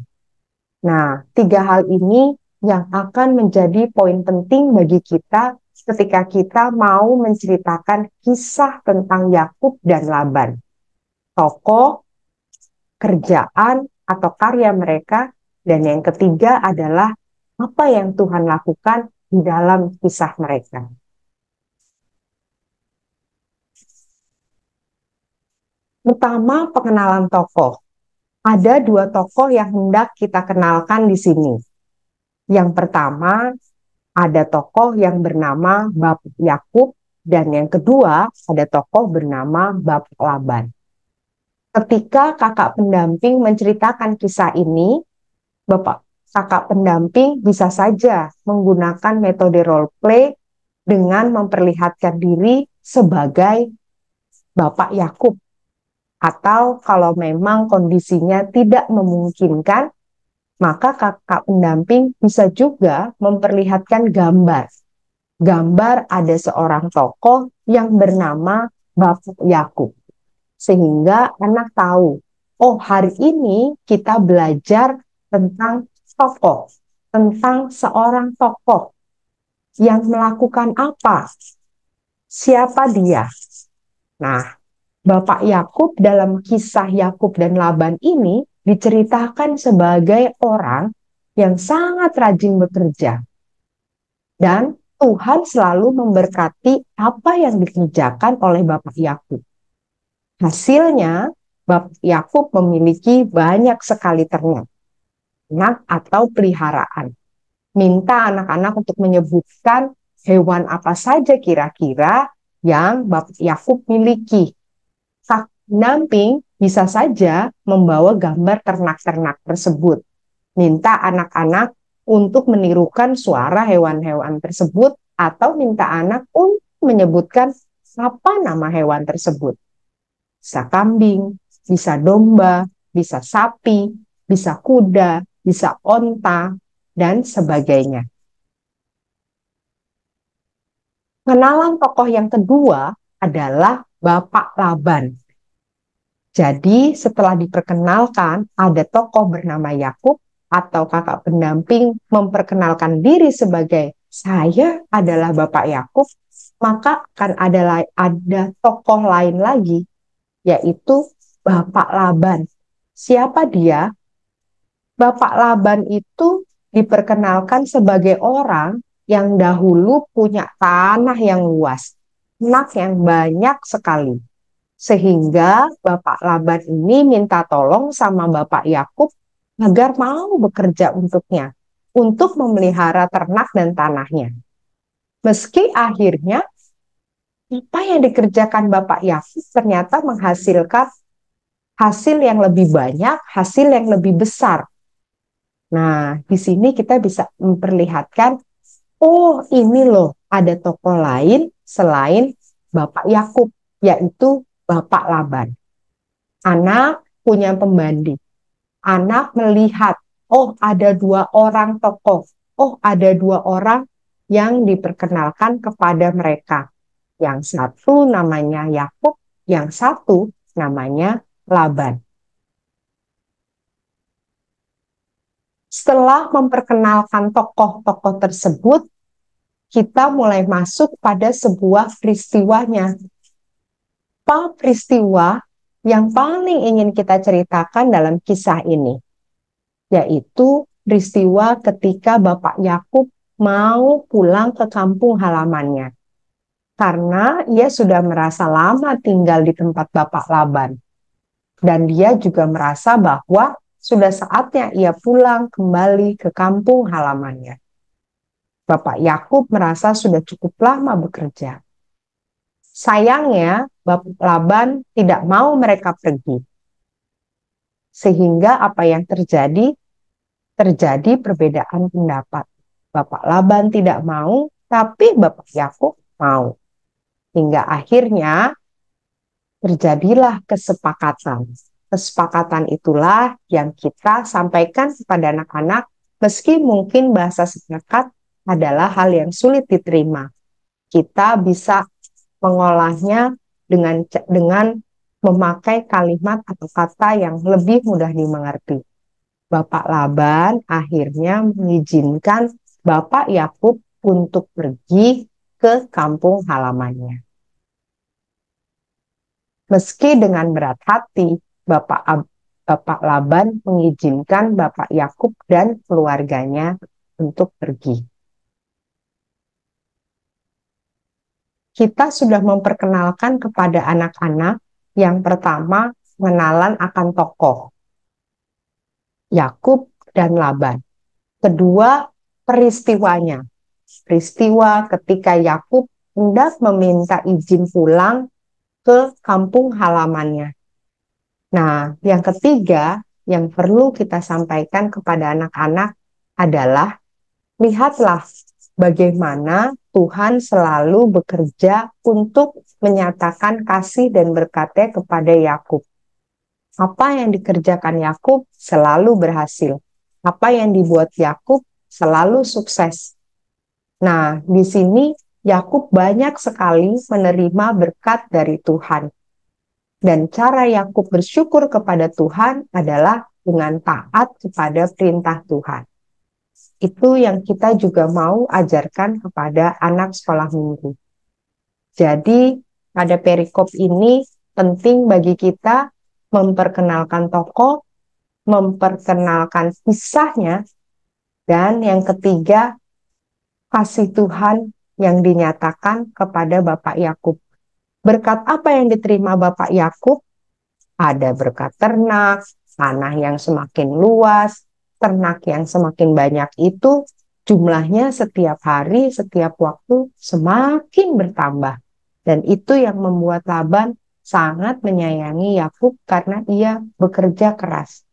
Nah, tiga hal ini yang akan menjadi poin penting bagi kita ketika kita mau menceritakan kisah tentang Yakub dan Laban. Tokoh, kerjaan, atau karya mereka. Dan yang ketiga adalah apa yang Tuhan lakukan di dalam kisah mereka. Pertama, pengenalan tokoh. Ada dua tokoh yang hendak kita kenalkan di sini. Yang pertama, ada tokoh yang bernama Bapak Yakub, dan yang kedua, ada tokoh bernama Bapak Laban. Ketika kakak pendamping menceritakan kisah ini, Bapak kakak pendamping bisa saja menggunakan metode role play dengan memperlihatkan diri sebagai Bapak Yakub. Atau kalau memang kondisinya tidak memungkinkan, maka kakak pendamping bisa juga memperlihatkan gambar. Gambar ada seorang tokoh yang bernama Bapak Yakub. Sehingga anak tahu, oh hari ini kita belajar tentang tokoh, tentang seorang tokoh yang melakukan apa, siapa dia. Nah, Bapak Yakub dalam kisah Yakub dan Laban ini diceritakan sebagai orang yang sangat rajin bekerja. Dan Tuhan selalu memberkati apa yang dikerjakan oleh Bapak Yakub. Hasilnya, Bapak Yakub memiliki banyak sekali ternak atau peliharaan. Minta anak-anak untuk menyebutkan hewan apa saja kira-kira yang Bapak Yakub miliki. Kakak pendamping bisa saja membawa gambar ternak-ternak tersebut. Minta anak-anak untuk menirukan suara hewan-hewan tersebut atau minta anak untuk menyebutkan apa nama hewan tersebut. Bisa kambing, bisa domba, bisa sapi, bisa kuda, bisa onta, dan sebagainya. Kenalan tokoh yang kedua adalah Bapak Laban. Jadi setelah diperkenalkan ada tokoh bernama Yakub atau kakak pendamping memperkenalkan diri sebagai saya adalah Bapak Yakub, maka akan ada tokoh lain lagi, yaitu Bapak Laban. Siapa dia? Bapak Laban itu diperkenalkan sebagai orang yang dahulu punya tanah yang luas, ternak yang banyak sekali. Sehingga Bapak Laban ini minta tolong sama Bapak Yakub agar mau bekerja untuknya, untuk memelihara ternak dan tanahnya. Meski akhirnya apa yang dikerjakan Bapak Yakub ternyata menghasilkan hasil yang lebih banyak, hasil yang lebih besar. Nah, di sini kita bisa memperlihatkan, oh ini loh ada tokoh lain selain Bapak Yakub, yaitu Bapak Laban. Anak punya pembanding. Anak melihat, oh ada dua orang tokoh, oh ada dua orang yang diperkenalkan kepada mereka. Yang satu namanya Yakub, yang satu namanya Laban. Setelah memperkenalkan tokoh-tokoh tersebut, kita mulai masuk pada sebuah peristiwanya. Apa peristiwa yang paling ingin kita ceritakan dalam kisah ini? Yaitu peristiwa ketika Bapak Yakub mau pulang ke kampung halamannya. Karena ia sudah merasa lama tinggal di tempat Bapak Laban. Dan dia juga merasa bahwa sudah saatnya ia pulang kembali ke kampung halamannya. Bapak Yakub merasa sudah cukup lama bekerja. Sayangnya, Bapak Laban tidak mau mereka pergi. Sehingga apa yang terjadi? Terjadi perbedaan pendapat. Bapak Laban tidak mau, tapi Bapak Yakub mau. Hingga akhirnya terjadilah kesepakatan. Kesepakatan itulah yang kita sampaikan kepada anak-anak, meski mungkin bahasa sepakat adalah hal yang sulit diterima. Kita bisa mengolahnya dengan memakai kalimat atau kata yang lebih mudah dimengerti. Bapak Laban akhirnya mengizinkan Bapak Yakub untuk pergi ke kampung halamannya. Meski dengan berat hati, Bapak Laban mengizinkan Bapak Yakub dan keluarganya untuk pergi. Kita sudah memperkenalkan kepada anak-anak yang pertama pengenalan akan tokoh Yakub dan Laban. Kedua, peristiwanya. Peristiwa ketika Yakub hendak meminta izin pulang ke kampung halamannya. Nah, yang ketiga yang perlu kita sampaikan kepada anak-anak adalah lihatlah bagaimana Tuhan selalu bekerja untuk menyatakan kasih dan berkat-Nya kepada Yakub. Apa yang dikerjakan Yakub selalu berhasil. Apa yang dibuat Yakub selalu sukses. Nah, di sini Yakub banyak sekali menerima berkat dari Tuhan. Dan cara Yakub bersyukur kepada Tuhan adalah dengan taat kepada perintah Tuhan. Itu yang kita juga mau ajarkan kepada anak sekolah minggu. Jadi, pada perikop ini penting bagi kita memperkenalkan tokoh, memperkenalkan kisahnya, dan yang ketiga, kasih Tuhan yang dinyatakan kepada Bapak Yakub. Berkat apa yang diterima Bapak Yakub? Ada berkat ternak, tanah yang semakin luas, ternak yang semakin banyak itu jumlahnya setiap hari, setiap waktu semakin bertambah. Dan itu yang membuat Laban sangat menyayangi Yakub karena ia bekerja keras.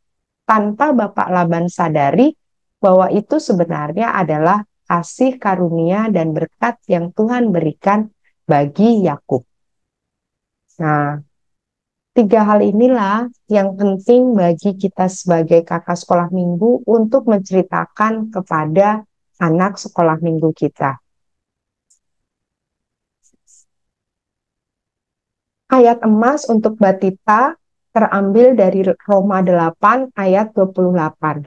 Tanpa Bapak Laban sadari bahwa itu sebenarnya adalah kasih karunia dan berkat yang Tuhan berikan bagi Yakub. Nah, 3 hal inilah yang penting bagi kita sebagai kakak sekolah minggu untuk menceritakan kepada anak sekolah minggu kita. Ayat emas untuk Batita terambil dari Roma 8 ayat 28.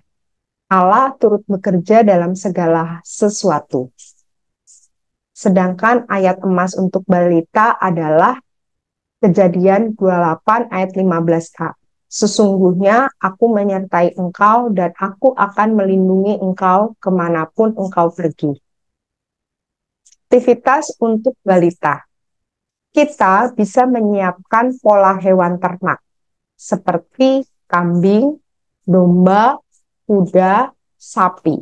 Allah turut bekerja dalam segala sesuatu. Sedangkan ayat emas untuk Balita adalah Kejadian 28 ayat 15a. Sesungguhnya aku menyertai engkau dan aku akan melindungi engkau kemanapun engkau pergi. Aktivitas untuk balita. Kita bisa menyiapkan pola hewan ternak seperti kambing, domba, kuda, sapi.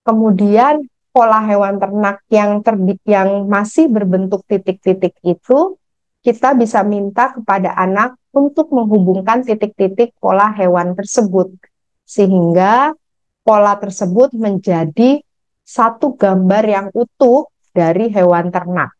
Kemudian pola hewan ternak yang masih berbentuk titik-titik itu kita bisa minta kepada anak untuk menghubungkan titik-titik pola hewan tersebut. Sehingga pola tersebut menjadi satu gambar yang utuh dari hewan ternak.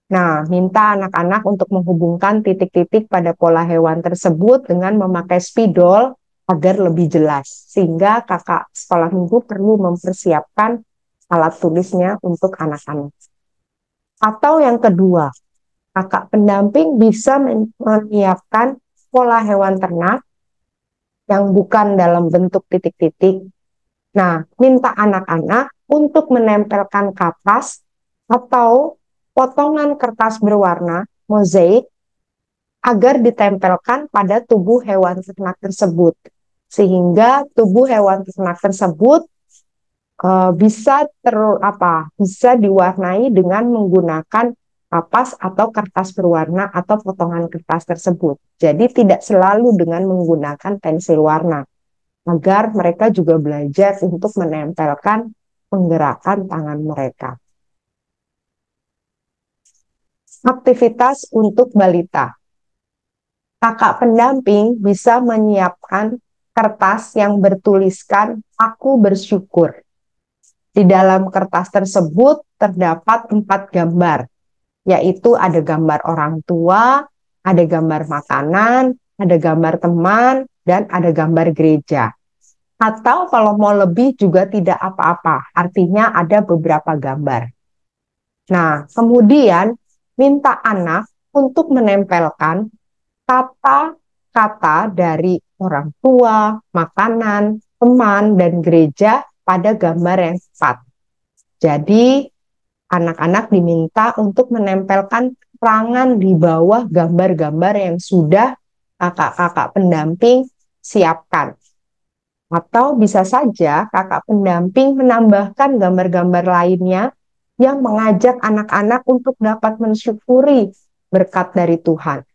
Nah, minta anak-anak untuk menghubungkan titik-titik pada pola hewan tersebut dengan memakai spidol agar lebih jelas. Sehingga kakak sekolah minggu perlu mempersiapkan alat tulisnya untuk anak-anak. Atau yang kedua, kakak pendamping bisa menyiapkan pola hewan ternak yang bukan dalam bentuk titik-titik. Nah, minta anak-anak untuk menempelkan kapas atau potongan kertas berwarna, mozaik, agar ditempelkan pada tubuh hewan ternak tersebut. Sehingga tubuh hewan ternak tersebut bisa diwarnai dengan menggunakan kapas atau kertas berwarna atau potongan kertas tersebut. Jadi tidak selalu dengan menggunakan pensil warna, agar mereka juga belajar untuk menempelkan penggerakan tangan mereka. Aktivitas untuk balita. Kakak pendamping bisa menyiapkan kertas yang bertuliskan "Aku bersyukur". Di dalam kertas tersebut terdapat 4 gambar, yaitu ada gambar orang tua, ada gambar makanan, ada gambar teman, dan ada gambar gereja. Atau kalau mau lebih juga tidak apa-apa, artinya ada beberapa gambar. Nah, kemudian minta anak untuk menempelkan kata-kata dari orang tua, makanan, teman, dan gereja pada gambar yang tepat. Jadi, anak-anak diminta untuk menempelkan keterangan di bawah gambar-gambar yang sudah kakak-kakak pendamping siapkan. Atau bisa saja kakak pendamping menambahkan gambar-gambar lainnya yang mengajak anak-anak untuk dapat mensyukuri berkat dari Tuhan.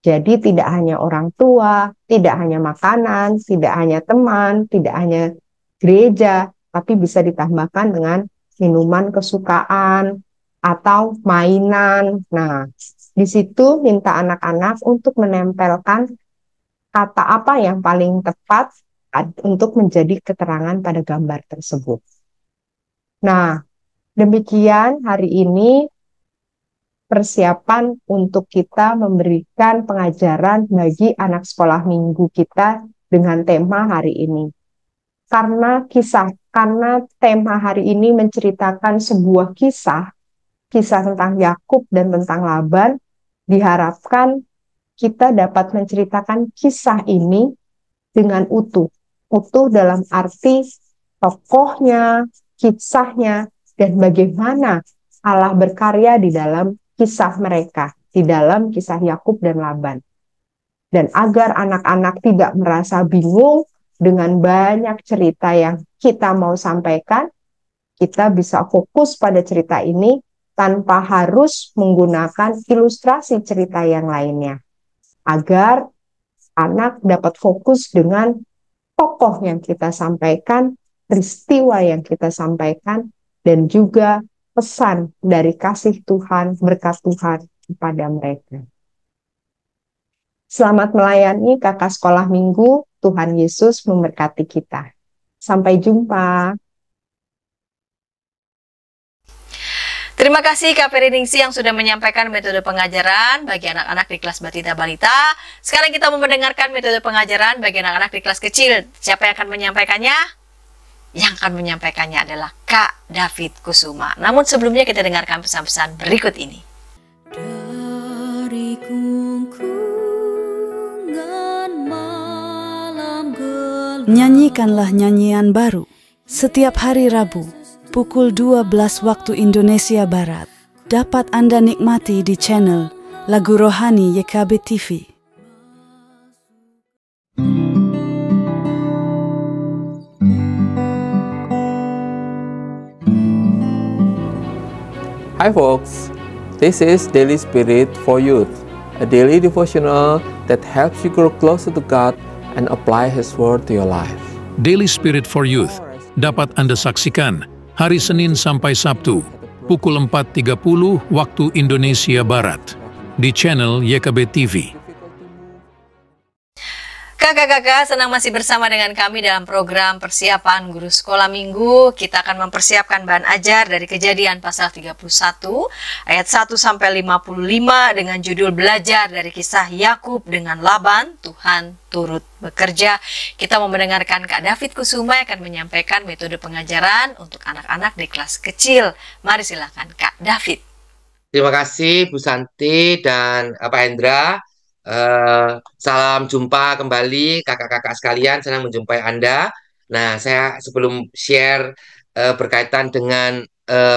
Jadi tidak hanya orang tua, tidak hanya makanan, tidak hanya teman, tidak hanya gereja, tapi bisa ditambahkan dengan minuman kesukaan, atau mainan. Nah, di situ minta anak-anak untuk menempelkan kata apa yang paling tepat untuk menjadi keterangan pada gambar tersebut. Nah, demikian hari ini persiapan untuk kita memberikan pengajaran bagi anak sekolah minggu kita dengan tema hari ini. Karena tema hari ini menceritakan sebuah kisah tentang Yakub dan tentang Laban, diharapkan kita dapat menceritakan kisah ini dengan utuh. Utuh dalam arti tokohnya, kisahnya, dan bagaimana Allah berkarya di dalam kisah mereka, di dalam kisah Yakub dan Laban. Dan agar anak-anak tidak merasa bingung dengan banyak cerita yang kita mau sampaikan, kita bisa fokus pada cerita ini tanpa harus menggunakan ilustrasi cerita yang lainnya. Agar anak dapat fokus dengan tokoh yang kita sampaikan, peristiwa yang kita sampaikan, dan juga pesan dari kasih Tuhan, berkat Tuhan kepada mereka. Selamat melayani kakak sekolah minggu, Tuhan Yesus memberkati kita. Sampai jumpa. Terima kasih Kak Periningsi yang sudah menyampaikan metode pengajaran bagi anak-anak di kelas Batita Balita. Sekarang kita mau mendengarkan metode pengajaran bagi anak-anak di kelas kecil. Siapa yang akan menyampaikannya? Yang akan menyampaikannya adalah Kak David Kusuma. Namun sebelumnya kita dengarkan pesan-pesan berikut ini. Dari kungkungan malam gelap, nyanyikanlah nyanyian baru setiap hari Rabu pukul 12 waktu Indonesia Barat. Dapat Anda nikmati di channel Lagu Rohani YKB TV. Hi folks, this is Daily Spirit for Youth, a daily devotional that helps you grow closer to God and apply His Word to your life. Daily Spirit for Youth dapat Anda saksikan hari Senin sampai Sabtu, pukul 4.30 waktu Indonesia Barat, di channel YKB TV. Kakak-kakak, senang masih bersama dengan kami dalam program persiapan guru sekolah minggu. Kita akan mempersiapkan bahan ajar dari Kejadian pasal 31 ayat 1 sampai 55 dengan judul belajar dari kisah Yakub dengan Laban, Tuhan turut bekerja. Kita mau mendengarkan Kak David Kusuma yang akan menyampaikan metode pengajaran untuk anak-anak di kelas kecil. Mari silakan Kak David. Terima kasih Bu Santi dan Pak Hendra. Salam jumpa kembali kakak-kakak sekalian, senang menjumpai Anda. Nah, saya sebelum share berkaitan dengan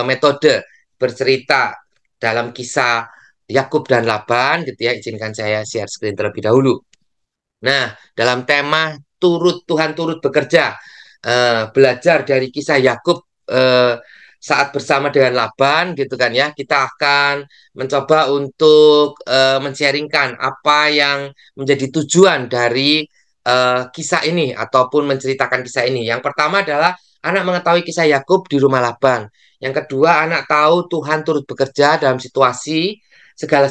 metode bercerita dalam kisah Yakub dan Laban gitu ya, izinkan saya share screen terlebih dahulu. Nah, dalam tema Tuhan turut bekerja, belajar dari kisah Yakub saat bersama dengan Laban gitu kan ya, kita akan mencoba untuk men-sharingkan apa yang menjadi tujuan dari kisah ini ataupun menceritakan kisah ini. Yang pertama adalah anak mengetahui kisah Yakub di rumah Laban. Yang kedua, anak tahu Tuhan turut bekerja dalam segala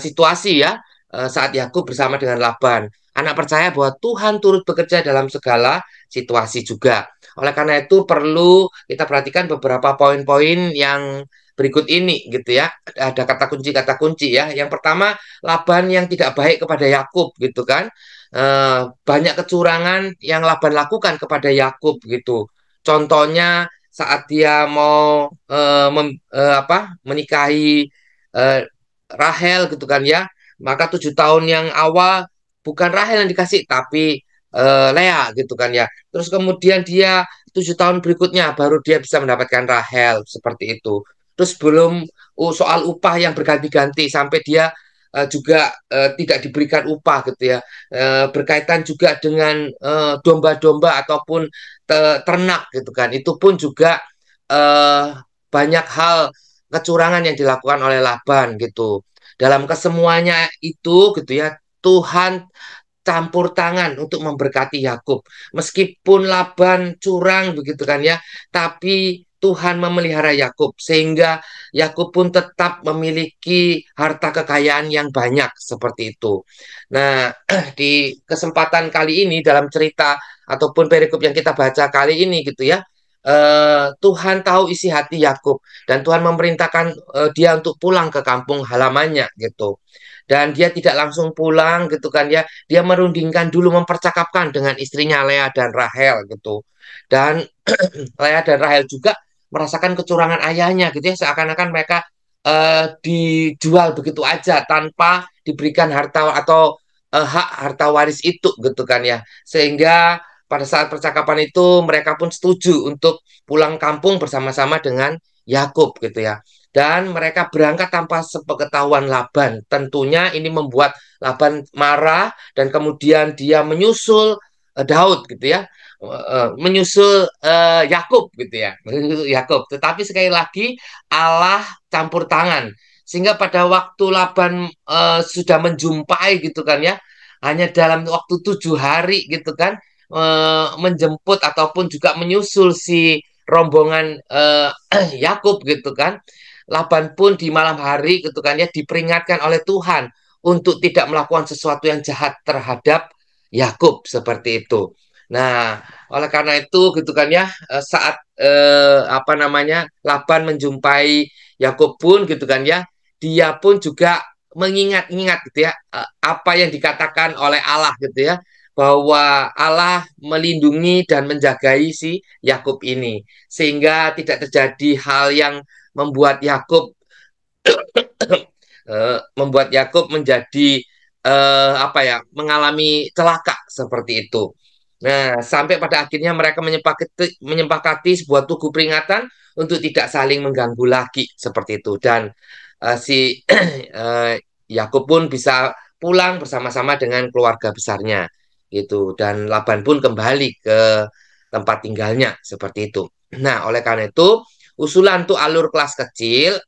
situasi ya, saat Yakub bersama dengan Laban. Anak percaya bahwa Tuhan turut bekerja dalam segala situasi juga. Oleh karena itu perlu kita perhatikan beberapa poin-poin yang berikut ini gitu ya. Ada kata kunci ya. Yang pertama, Laban yang tidak baik kepada Yakub gitu kan. Banyak kecurangan yang Laban lakukan kepada Yakub gitu. Contohnya saat dia mau menikahi Rahel gitu kan ya. Maka 7 tahun yang awal bukan Rahel yang dikasih tapi Lea gitu kan ya. Terus kemudian dia 7 tahun berikutnya baru dia bisa mendapatkan Rahel seperti itu. Terus belum soal upah yang berganti-ganti sampai dia juga tidak diberikan upah gitu ya. Berkaitan juga dengan domba-domba ataupun ternak gitu kan. Itu pun juga banyak hal kecurangan yang dilakukan oleh Laban gitu. Dalam kesemuanya itu gitu ya, Tuhan campur tangan untuk memberkati Yakub. Meskipun Laban curang begitu kan ya, tapi Tuhan memelihara Yakub sehingga Yakub pun tetap memiliki harta kekayaan yang banyak seperti itu. Nah, di kesempatan kali ini dalam cerita ataupun perikop yang kita baca kali ini gitu ya, Tuhan tahu isi hati Yakub dan Tuhan memerintahkan dia untuk pulang ke kampung halamannya gitu. Dan dia tidak langsung pulang gitu kan ya. Dia merundingkan dulu, mempercakapkan dengan istrinya Lea dan Rahel gitu. Dan Lea dan Rahel juga merasakan kecurangan ayahnya gitu ya. Seakan-akan mereka dijual begitu aja tanpa diberikan harta atau hak harta waris itu gitu kan ya. Sehingga pada saat percakapan itu mereka pun setuju untuk pulang kampung bersama-sama dengan Yakub gitu ya. Dan mereka berangkat tanpa sepengetahuan Laban. Tentunya ini membuat Laban marah dan kemudian dia menyusul Daud gitu ya. Menyusul Yakub gitu ya. Menyusul Yakub. Tetapi sekali lagi Allah campur tangan. Sehingga pada waktu Laban sudah menjumpai gitu kan ya. Hanya dalam waktu 7 hari gitu kan. Menjemput ataupun juga menyusul si rombongan Yakub gitu kan. Laban pun di malam hari gitu kan ya diperingatkan oleh Tuhan untuk tidak melakukan sesuatu yang jahat terhadap Yakub seperti itu. Nah, oleh karena itu gitu kan ya saat apa namanya Laban menjumpai Yakub pun gitu kan ya, dia pun juga mengingat-ingat gitu ya apa yang dikatakan oleh Allah gitu ya, bahwa Allah melindungi dan menjagai si Yakub ini sehingga tidak terjadi hal yang membuat Yakub menjadi apa ya, mengalami celaka seperti itu. Nah, sampai pada akhirnya mereka menyepakati sebuah tugu peringatan untuk tidak saling mengganggu lagi seperti itu. Dan si Yakub pun bisa pulang bersama-sama dengan keluarga besarnya gitu. Dan Laban pun kembali ke tempat tinggalnya seperti itu. Nah, oleh karena itu usulan untuk alur kelas kecil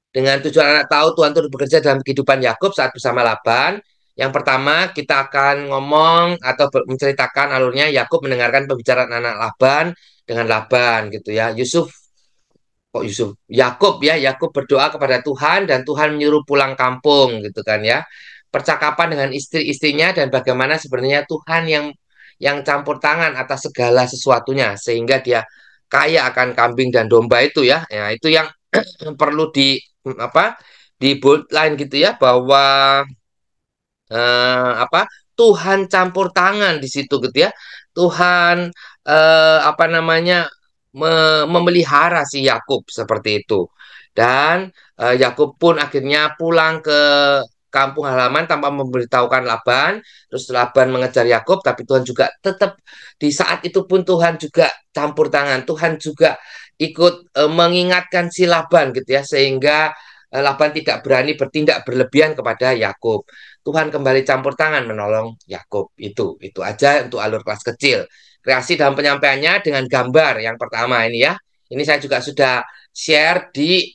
dengan tujuan anak tahu Tuhan turut bekerja dalam kehidupan Yakub saat bersama Laban. Yang pertama kita akan ngomong atau menceritakan alurnya Yakub mendengarkan pembicaraan anak Laban dengan Laban gitu ya. Yakub ya, Yakub berdoa kepada Tuhan dan Tuhan menyuruh pulang kampung gitu kan ya. Percakapan dengan istri-istrinya dan bagaimana sebenarnya Tuhan yang campur tangan atas segala sesuatunya sehingga dia kaya akan kambing dan domba itu ya. Ya, itu yang perlu di bold line gitu ya, bahwa apa, Tuhan campur tangan di situ gitu ya. Tuhan apa namanya memelihara si Yakub seperti itu. Dan Yakub pun akhirnya pulang ke kampung halaman tanpa memberitahukan Laban. Terus Laban mengejar Yakub, tapi Tuhan juga tetap di saat itu pun Tuhan juga campur tangan. Tuhan juga ikut mengingatkan si Laban gitu ya, sehingga Laban tidak berani bertindak berlebihan kepada Yakub. Tuhan kembali campur tangan menolong Yakub. Itu aja untuk alur kelas kecil. Kreasi dalam penyampaiannya dengan gambar yang pertama ini ya. Ini saya juga sudah share di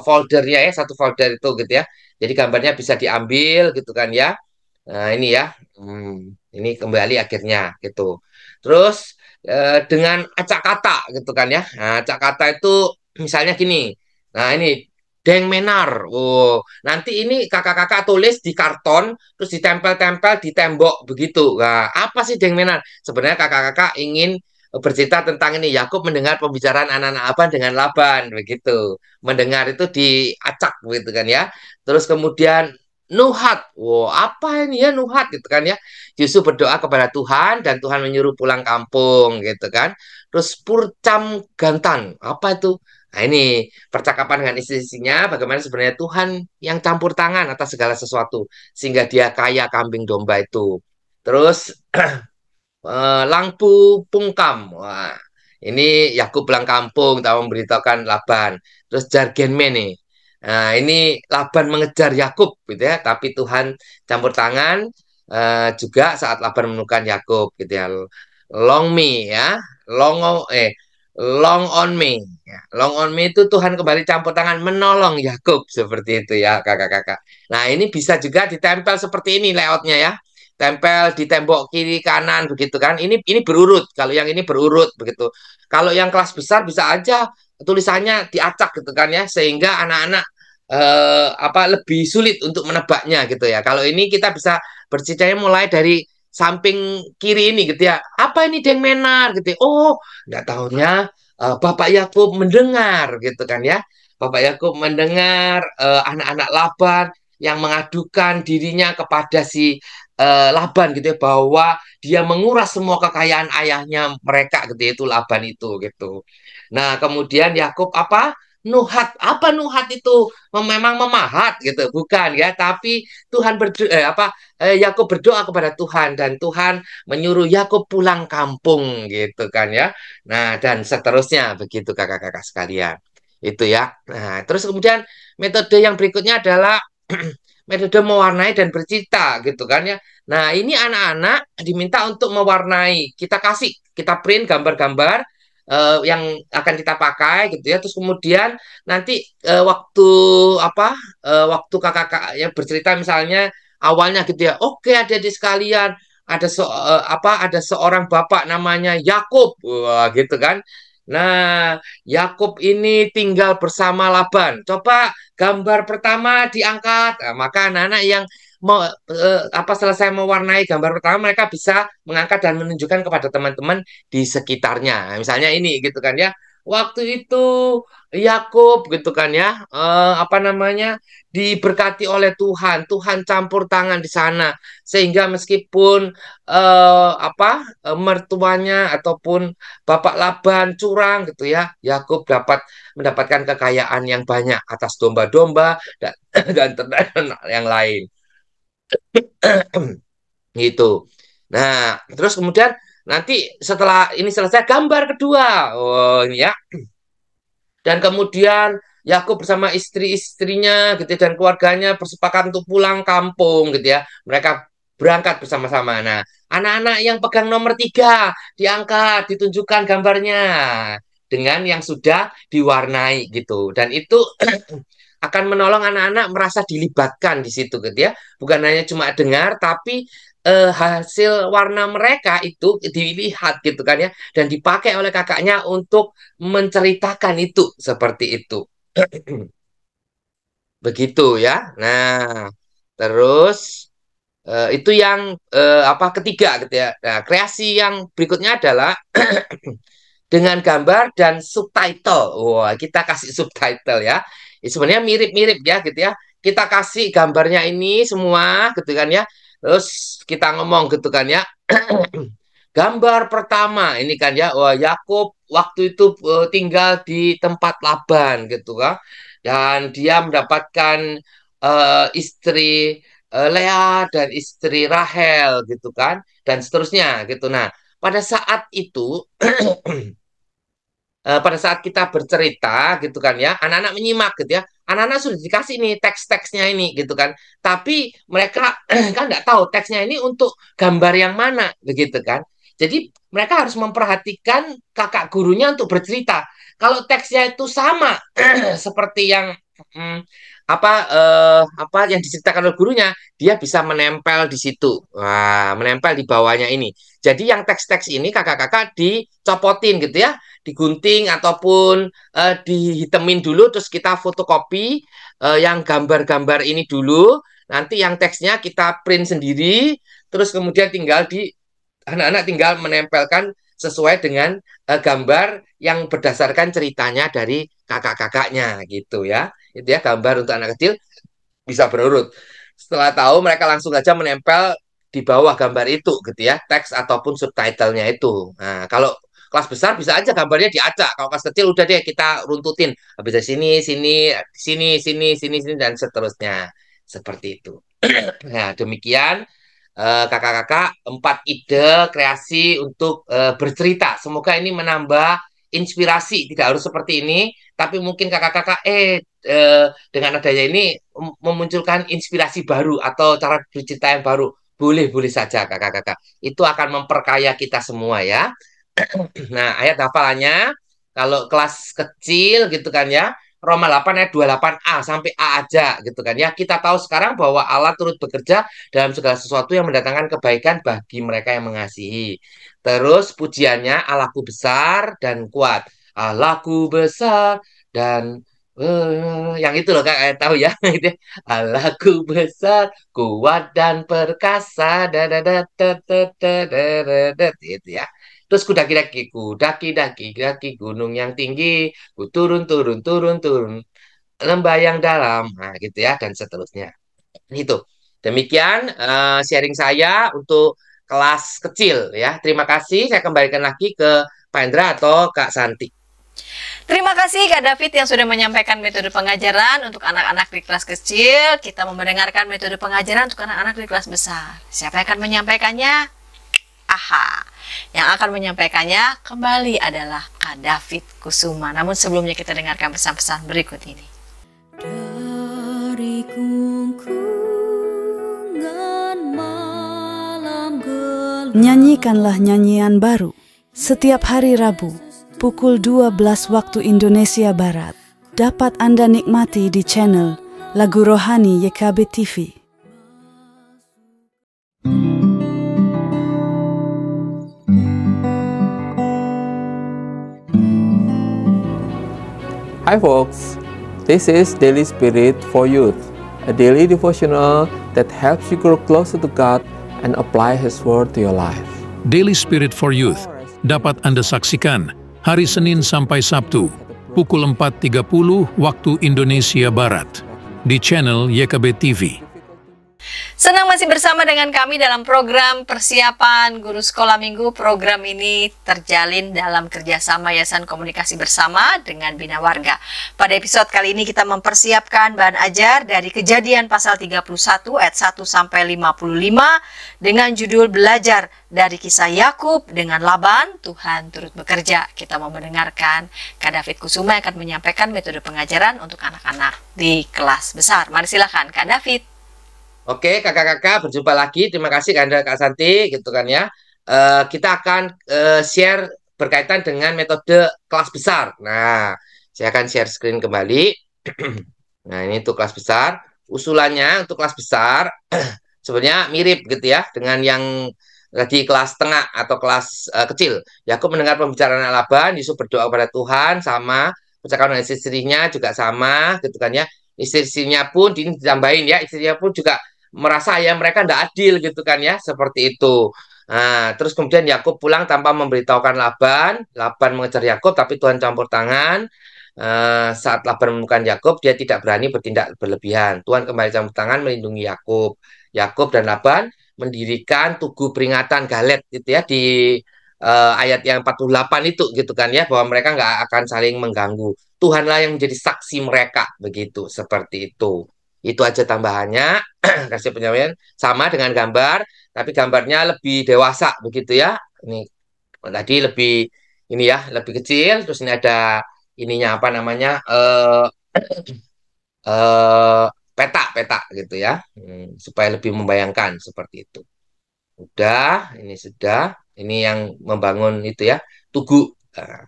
foldernya ya, satu folder itu gitu ya. Jadi gambarnya bisa diambil gitu kan ya. Nah ini ya, ini kembali akhirnya gitu. Terus dengan acak kata gitu kan ya. Nah, acak kata itu misalnya gini. Nah ini Deng Menar. Oh, nanti ini kakak-kakak tulis di karton, terus ditempel-tempel di tembok begitu. Nah, apa sih Deng Menar? Sebenarnya kakak-kakak ingin bercerita tentang ini. Yakub mendengar pembicaraan anak-anak Laban dengan Laban begitu. Mendengar itu diacak begitu kan ya. Terus kemudian Nuhat. Wow, apa ini ya Nuhat gitu kan ya. Yusuf berdoa kepada Tuhan dan Tuhan menyuruh pulang kampung gitu kan. Terus Purcam Gantan. Apa itu? Nah ini percakapan dengan istri-istrinya, bagaimana sebenarnya Tuhan yang campur tangan atas segala sesuatu sehingga dia kaya kambing domba itu. Terus Langpu Pungkam. Wah, ini Yakub pulang kampung tahu memberitahukan Laban. Terus Jargenme nih. Nah, ini Laban mengejar Yakub gitu ya, tapi Tuhan campur tangan juga saat Laban menemukan Yakub gitu ya. Long me ya, long on me. Ya, long on me itu Tuhan kembali campur tangan menolong Yakub seperti itu ya kakak-kakak. Nah ini bisa juga ditempel seperti ini layoutnya ya. tempel di tembok kiri kanan begitu kan. Ini berurut. Kalau yang ini berurut begitu. Kalau yang kelas besar bisa aja tulisannya diacak gitu kan ya, sehingga anak-anak lebih sulit untuk menebaknya gitu ya. Kalau ini kita bisa berceritanya mulai dari samping kiri ini gitu ya. Apa ini Deng Menar gitu ya. Oh, nggak tahunya Bapak Yakub mendengar gitu kan ya. Bapak Yakub mendengar anak-anak Laban yang mengadukan dirinya kepada si Laban gitu ya, bahwa dia menguras semua kekayaan ayahnya mereka gitu ya, itu Laban itu gitu. Nah, kemudian Yakub apa? Nuhat. Apa nuhat itu? Memang memahat gitu, bukan ya, tapi Tuhan berdoa Yakub berdoa kepada Tuhan dan Tuhan menyuruh Yakub pulang kampung gitu kan ya. Nah, dan seterusnya begitu kakak-kakak sekalian. Itu ya. Nah, terus kemudian metode yang berikutnya adalah metode mewarnai dan bercerita gitu kan ya. Nah, ini anak-anak diminta untuk mewarnai. Kita print gambar-gambar yang akan kita pakai gitu ya. Terus kemudian nanti waktu kakak-kakak yang bercerita misalnya awalnya gitu ya. Oke, adik-adik sekalian, ada seorang bapak namanya Yakub. Wah, gitu kan. Nah, Yakub ini tinggal bersama Laban. Coba gambar pertama diangkat. Nah, maka anak-anak yang selesai mewarnai gambar pertama, mereka bisa mengangkat dan menunjukkan kepada teman-teman di sekitarnya. Nah, misalnya ini gitu kan ya. Waktu itu Yakub gitu kan ya, diberkati oleh Tuhan. Tuhan campur tangan di sana sehingga meskipun mertuanya ataupun Bapak Laban curang gitu ya, Yakub dapat mendapatkan kekayaan yang banyak atas domba-domba dan dan ternak yang lain. Gitu. Nah, terus kemudian nanti setelah ini selesai gambar kedua. Oh, ini ya. Dan kemudian Yakub bersama istri-istrinya gitu ya, dan keluarganya bersepakat untuk pulang kampung gitu ya. Mereka berangkat bersama-sama. Nah, anak-anak yang pegang nomor 3 diangkat, ditunjukkan gambarnya dengan yang sudah diwarnai gitu. Dan itu akan menolong anak-anak merasa dilibatkan di situ gitu ya. Bukan hanya cuma dengar, tapi hasil warna mereka itu dilihat gitu kan ya, dan dipakai oleh kakaknya untuk menceritakan itu seperti itu. Begitu ya. Nah, terus itu yang ketiga gitu ya. Nah, kreasi yang berikutnya adalah dengan gambar dan subtitle. Wah, kita kasih subtitle ya. Sebenarnya mirip-mirip ya gitu ya. Kita kasih gambarnya ini semua gitu kan ya. Terus kita ngomong gitu kan ya. Gambar pertama ini kan ya, wah Yakub waktu itu tinggal di tempat Laban gitu kan. Dan dia mendapatkan istri Lea dan istri Rahel gitu kan, dan seterusnya gitu. Nah, pada saat itu pada saat kita bercerita gitu kan ya, anak-anak menyimak gitu ya. Anak-anak sudah dikasih nih teks-teksnya ini gitu kan. Tapi mereka kan nggak tahu teksnya ini untuk gambar yang mana begitu kan. Jadi mereka harus memperhatikan kakak gurunya untuk bercerita. Kalau teksnya itu sama seperti yang mm, yang diceritakan oleh gurunya, dia bisa menempel di situ. Wah, menempel di bawahnya ini. Jadi yang teks-teks ini kakak-kakak dicopotin gitu ya, digunting ataupun dihitemin dulu, terus kita fotokopi yang gambar-gambar ini dulu. Nanti yang teksnya kita print sendiri, terus kemudian anak-anak tinggal menempelkan sesuai dengan gambar yang berdasarkan ceritanya dari kakak-kakaknya gitu ya. Itu ya, gambar untuk anak kecil bisa berurut. Setelah tahu, mereka langsung saja menempel di bawah gambar itu gitu ya, teks ataupun subtitlenya itu. Nah, kalau kelas besar bisa aja gambarnya diacak. Kalau kelas kecil udah deh kita runtutin. Habis dari sini, sini, dan seterusnya. Seperti itu. Nah, demikian kakak-kakak 4 ide kreasi untuk bercerita. Semoga ini menambah inspirasi. Tidak harus seperti ini, tapi mungkin kakak-kakak dengan adanya ini memunculkan inspirasi baru atau cara bercerita yang baru. Boleh saja kakak-kakak. Itu akan memperkaya kita semua ya. Nah, ayat hafalannya kalau kelas kecil gitu kan ya, Roma 8 ayat 28a sampai A aja gitu kan ya. Kita tahu sekarang bahwa Allah turut bekerja dalam segala sesuatu yang mendatangkan kebaikan bagi mereka yang mengasihi. Terus pujiannya Allahku besar dan kuat. Allahku besar dan yang itu loh Kak, tahu ya gitu ya. Allahku besar, kuat dan perkasa, itu ya. Terus kudaki-daki gunung yang tinggi, ku turun, lembah yang dalam, nah gitu ya, dan seterusnya. Itu. Demikian sharing saya untuk kelas kecil ya. Terima kasih, saya kembalikan lagi ke Pak Hendra atau Kak Santi. Terima kasih Kak David yang sudah menyampaikan metode pengajaran untuk anak-anak di kelas kecil. Kita mau mendengarkan metode pengajaran untuk anak-anak di kelas besar. Siapa yang akan menyampaikannya? Aha, yang akan menyampaikannya kembali adalah Kak David Kusuma. Namun sebelumnya kita dengarkan pesan-pesan berikut ini. Dari gungkungan malam gelap, Nyanyikanlah nyanyian baru setiap hari Rabu pukul 12 waktu Indonesia Barat. Dapat Anda nikmati di channel Lagu Rohani YKB TV. Hi folks, this is Daily Spirit for Youth, a daily devotional that helps you grow closer to God and apply His Word to your life. Daily Spirit for Youth dapat Anda saksikan hari Senin sampai Sabtu, pukul 4.30 waktu Indonesia Barat, di channel YKB TV. Senang masih bersama dengan kami dalam program persiapan guru sekolah minggu. Program ini terjalin dalam kerjasama Yayasan Komunikasi Bersama dengan Bina Warga. Pada episode kali ini kita mempersiapkan bahan ajar dari Kejadian pasal 31 ayat 1 sampai 55 dengan judul Belajar dari kisah Yakub dengan Laban, Tuhan turut bekerja. Kita mau mendengarkan Kak David Kusuma yang akan menyampaikan metode pengajaran untuk anak-anak di kelas besar. Mari silakan Kak David. Oke, kakak-kakak berjumpa lagi. Terima kasih Kak Santi, gitu kan ya. Kita akan share berkaitan dengan metode kelas besar. Nah, saya akan share screen kembali. Nah, ini untuk kelas besar. Usulannya untuk kelas besar sebenarnya mirip gitu ya dengan yang lagi kelas tengah atau kelas kecil. Yakub mendengar pembicaraan Laban, Yusuf berdoa kepada Tuhan, sama percakapan dengan istrinya juga sama, gitu kan ya. Istrinya pun ditambahin ya, istrinya pun juga merasa ya mereka tidak adil gitu kan ya, seperti itu. Nah, terus kemudian Yakub pulang tanpa memberitahukan Laban. Laban mengejar Yakub, tapi Tuhan campur tangan. Saat Laban menemukan Yakub, dia tidak berani bertindak berlebihan. Tuhan kembali campur tangan melindungi Yakub. Yakub dan Laban mendirikan tugu peringatan Galet gitu ya di ayat yang 48 itu gitu kan ya, bahwa mereka nggak akan saling mengganggu. Tuhanlah yang menjadi saksi mereka, begitu, seperti itu. Itu aja tambahannya, kasih penyampaian sama dengan gambar, tapi gambarnya lebih dewasa begitu ya. Ini tadi lebih ini ya, lebih kecil, terus ini ada ininya apa namanya? Peta gitu ya. Supaya lebih membayangkan seperti itu. Udah, ini sudah, ini yang membangun itu ya, tugu. Nah,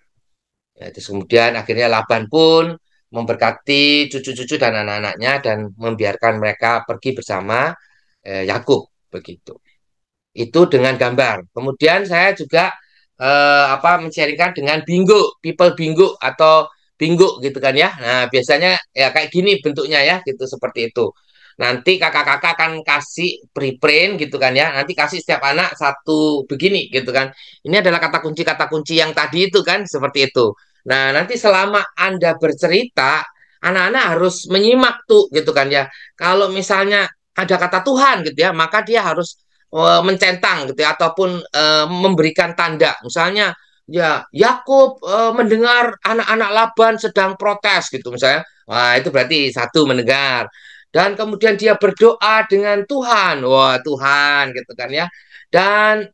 ya, terus kemudian akhirnya Laban pun memberkati cucu-cucu dan anak-anaknya dan membiarkan mereka pergi bersama Yakub begitu. Itu dengan gambar. Kemudian saya juga men-sharingkan dengan bingo, people bingo atau bingo gitu kan ya. Nah, biasanya ya kayak gini bentuknya ya, gitu seperti itu. Nanti kakak-kakak akan kasih preprint gitu kan ya. Nanti kasih setiap anak satu begini gitu kan. Ini adalah kata kunci yang tadi itu kan, seperti itu. Nah, nanti selama Anda bercerita, anak-anak harus menyimak tuh gitu kan ya. Kalau misalnya ada kata Tuhan gitu ya, maka dia harus mencentang gitu ya, ataupun memberikan tanda. Misalnya ya Yakub mendengar anak-anak Laban sedang protes gitu misalnya. Wah, itu berarti satu mendengar. Dan kemudian dia berdoa dengan Tuhan. Wah, Tuhan gitu kan ya. Dan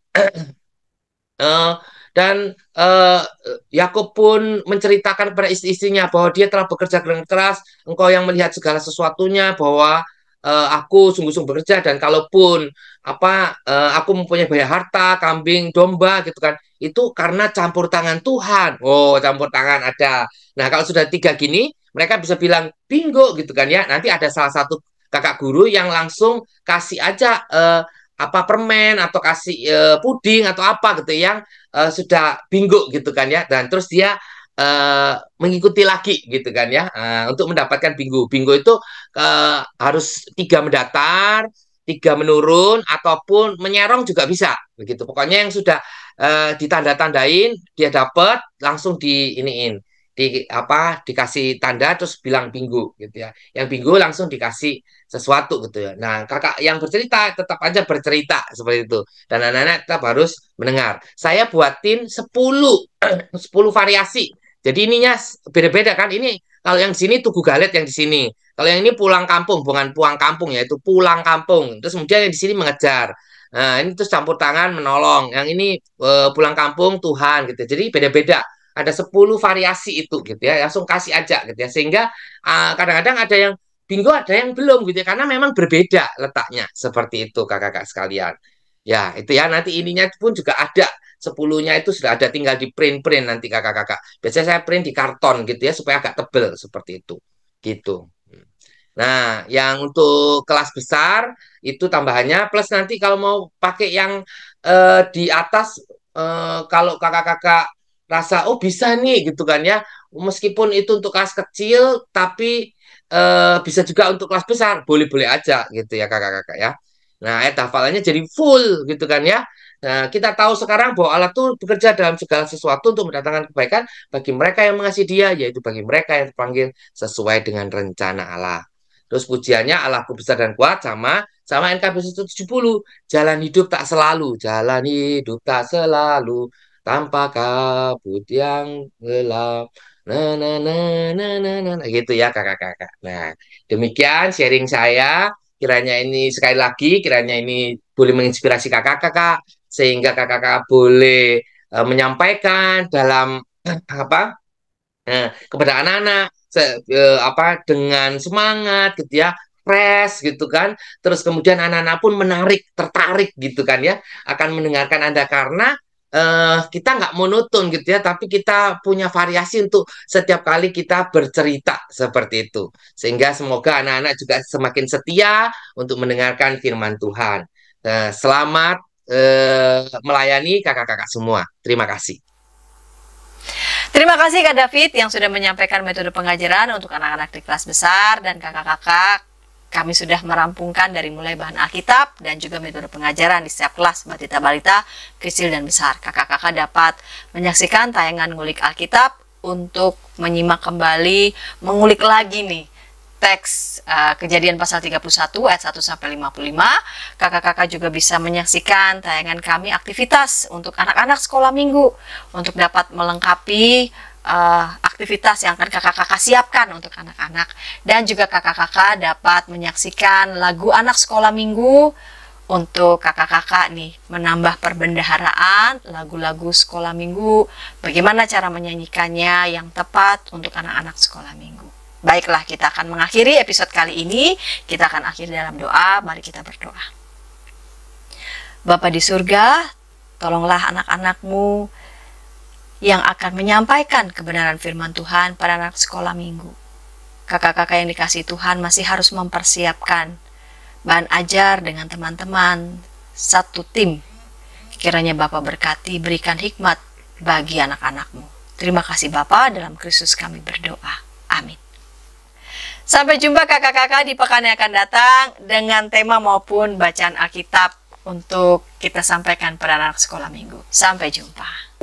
Yakub pun menceritakan kepada istri-istrinya bahwa dia telah bekerja dengan keras, engkau yang melihat segala sesuatunya, bahwa aku sungguh-sungguh bekerja, dan kalaupun aku mempunyai banyak harta, kambing, domba gitu kan, itu karena campur tangan Tuhan. Oh, campur tangan ada. Nah, kalau sudah tiga gini, mereka bisa bilang bingo gitu kan ya. Nanti ada salah satu kakak guru yang langsung kasih aja apa permen atau kasih puding atau apa gitu yang sudah bingo gitu kan ya. Dan terus dia mengikuti lagi gitu kan ya untuk mendapatkan bingo. Bingo itu harus 3 mendatar, 3 menurun ataupun menyerong juga bisa begitu. Pokoknya yang sudah ditanda-tandain dia dapat langsung di iniin dikasih tanda terus bilang bingo gitu ya. Yang bingo langsung dikasih sesuatu gitu ya. Nah, kakak yang bercerita tetap aja bercerita seperti itu. Dan anak-anak tetap harus mendengar. Saya buatin 10 variasi. Jadi ininya beda-beda kan. Ini kalau yang di sini Tugu Galet yang di sini. Kalau yang ini pulang kampung, bukan pulang kampung ya, itu pulang kampung. Terus kemudian yang di sini mengejar. Nah, ini terus campur tangan menolong. Yang ini pulang kampung Tuhan gitu. Jadi beda-beda. Ada 10 variasi itu gitu ya. Langsung kasih aja gitu ya. Sehingga kadang-kadang ada yang bingo, ada yang belum gitu ya. Karena memang berbeda letaknya. Seperti itu kakak-kakak sekalian. Ya, itu ya nanti ininya pun juga ada. 10-nya itu sudah ada, tinggal di print nanti kakak-kakak. Biasanya saya print di karton gitu ya supaya agak tebel seperti itu. Gitu. Nah, yang untuk kelas besar itu tambahannya plus nanti kalau mau pakai yang di atas kalau kakak-kakak rasa oh bisa nih gitu kan ya. Meskipun itu untuk kelas kecil tapi bisa juga untuk kelas besar, boleh-boleh aja gitu ya kakak-kakak ya. Nah, ayat hafalannya jadi full gitu kan ya. Nah, kita tahu sekarang bahwa Allah tuh bekerja dalam segala sesuatu untuk mendatangkan kebaikan bagi mereka yang mengasihi Dia, yaitu bagi mereka yang terpanggil sesuai dengan rencana Allah. Terus pujiannya Allahku besar dan kuat sama NKB 170. Jalan hidup tak selalu tanpa kabut yang gelap. Gitu ya kakak-kakak. Nah, demikian sharing saya. Kiranya ini sekali lagi, kiranya ini boleh menginspirasi kakak-kakak sehingga kakak-kakak boleh menyampaikan dalam apa kepada anak-anak dengan semangat gitu ya, fresh gitu kan. Terus kemudian anak-anak pun tertarik gitu kan ya akan mendengarkan Anda karena kita nggak monoton gitu ya, tapi kita punya variasi untuk setiap kali kita bercerita seperti itu. Sehingga semoga anak-anak juga semakin setia untuk mendengarkan firman Tuhan. Selamat melayani kakak-kakak semua. Terima kasih. Terima kasih Kak David yang sudah menyampaikan metode pengajaran untuk anak-anak di kelas besar dan kakak-kakak. Kami sudah merampungkan dari mulai bahan Alkitab dan juga metode pengajaran di setiap kelas batita balita, kecil dan besar. Kakak-kakak dapat menyaksikan tayangan ngulik Alkitab untuk menyimak kembali, mengulik lagi nih teks Kejadian pasal 31 ayat 1 sampai 55. Kakak-kakak juga bisa menyaksikan tayangan kami aktivitas untuk anak-anak sekolah minggu untuk dapat melengkapi aktivitas yang akan kakak-kakak siapkan untuk anak-anak. Dan juga kakak-kakak dapat menyaksikan lagu anak sekolah minggu untuk kakak-kakak nih menambah perbendaharaan lagu-lagu sekolah minggu, bagaimana cara menyanyikannya yang tepat untuk anak-anak sekolah minggu. Baiklah, kita akan mengakhiri episode kali ini. Kita akan akhiri dalam doa. Mari kita berdoa. Bapa di surga, tolonglah anak-anakmu yang akan menyampaikan kebenaran firman Tuhan pada anak sekolah minggu. Kakak-kakak yang dikasih Tuhan masih harus mempersiapkan bahan ajar dengan teman-teman satu tim. Kiranya Bapa berkati, berikan hikmat bagi anak-anakmu. Terima kasih Bapa, dalam Kristus kami berdoa. Amin. Sampai jumpa kakak-kakak di pekan yang akan datang dengan tema maupun bacaan Alkitab untuk kita sampaikan pada anak sekolah minggu. Sampai jumpa.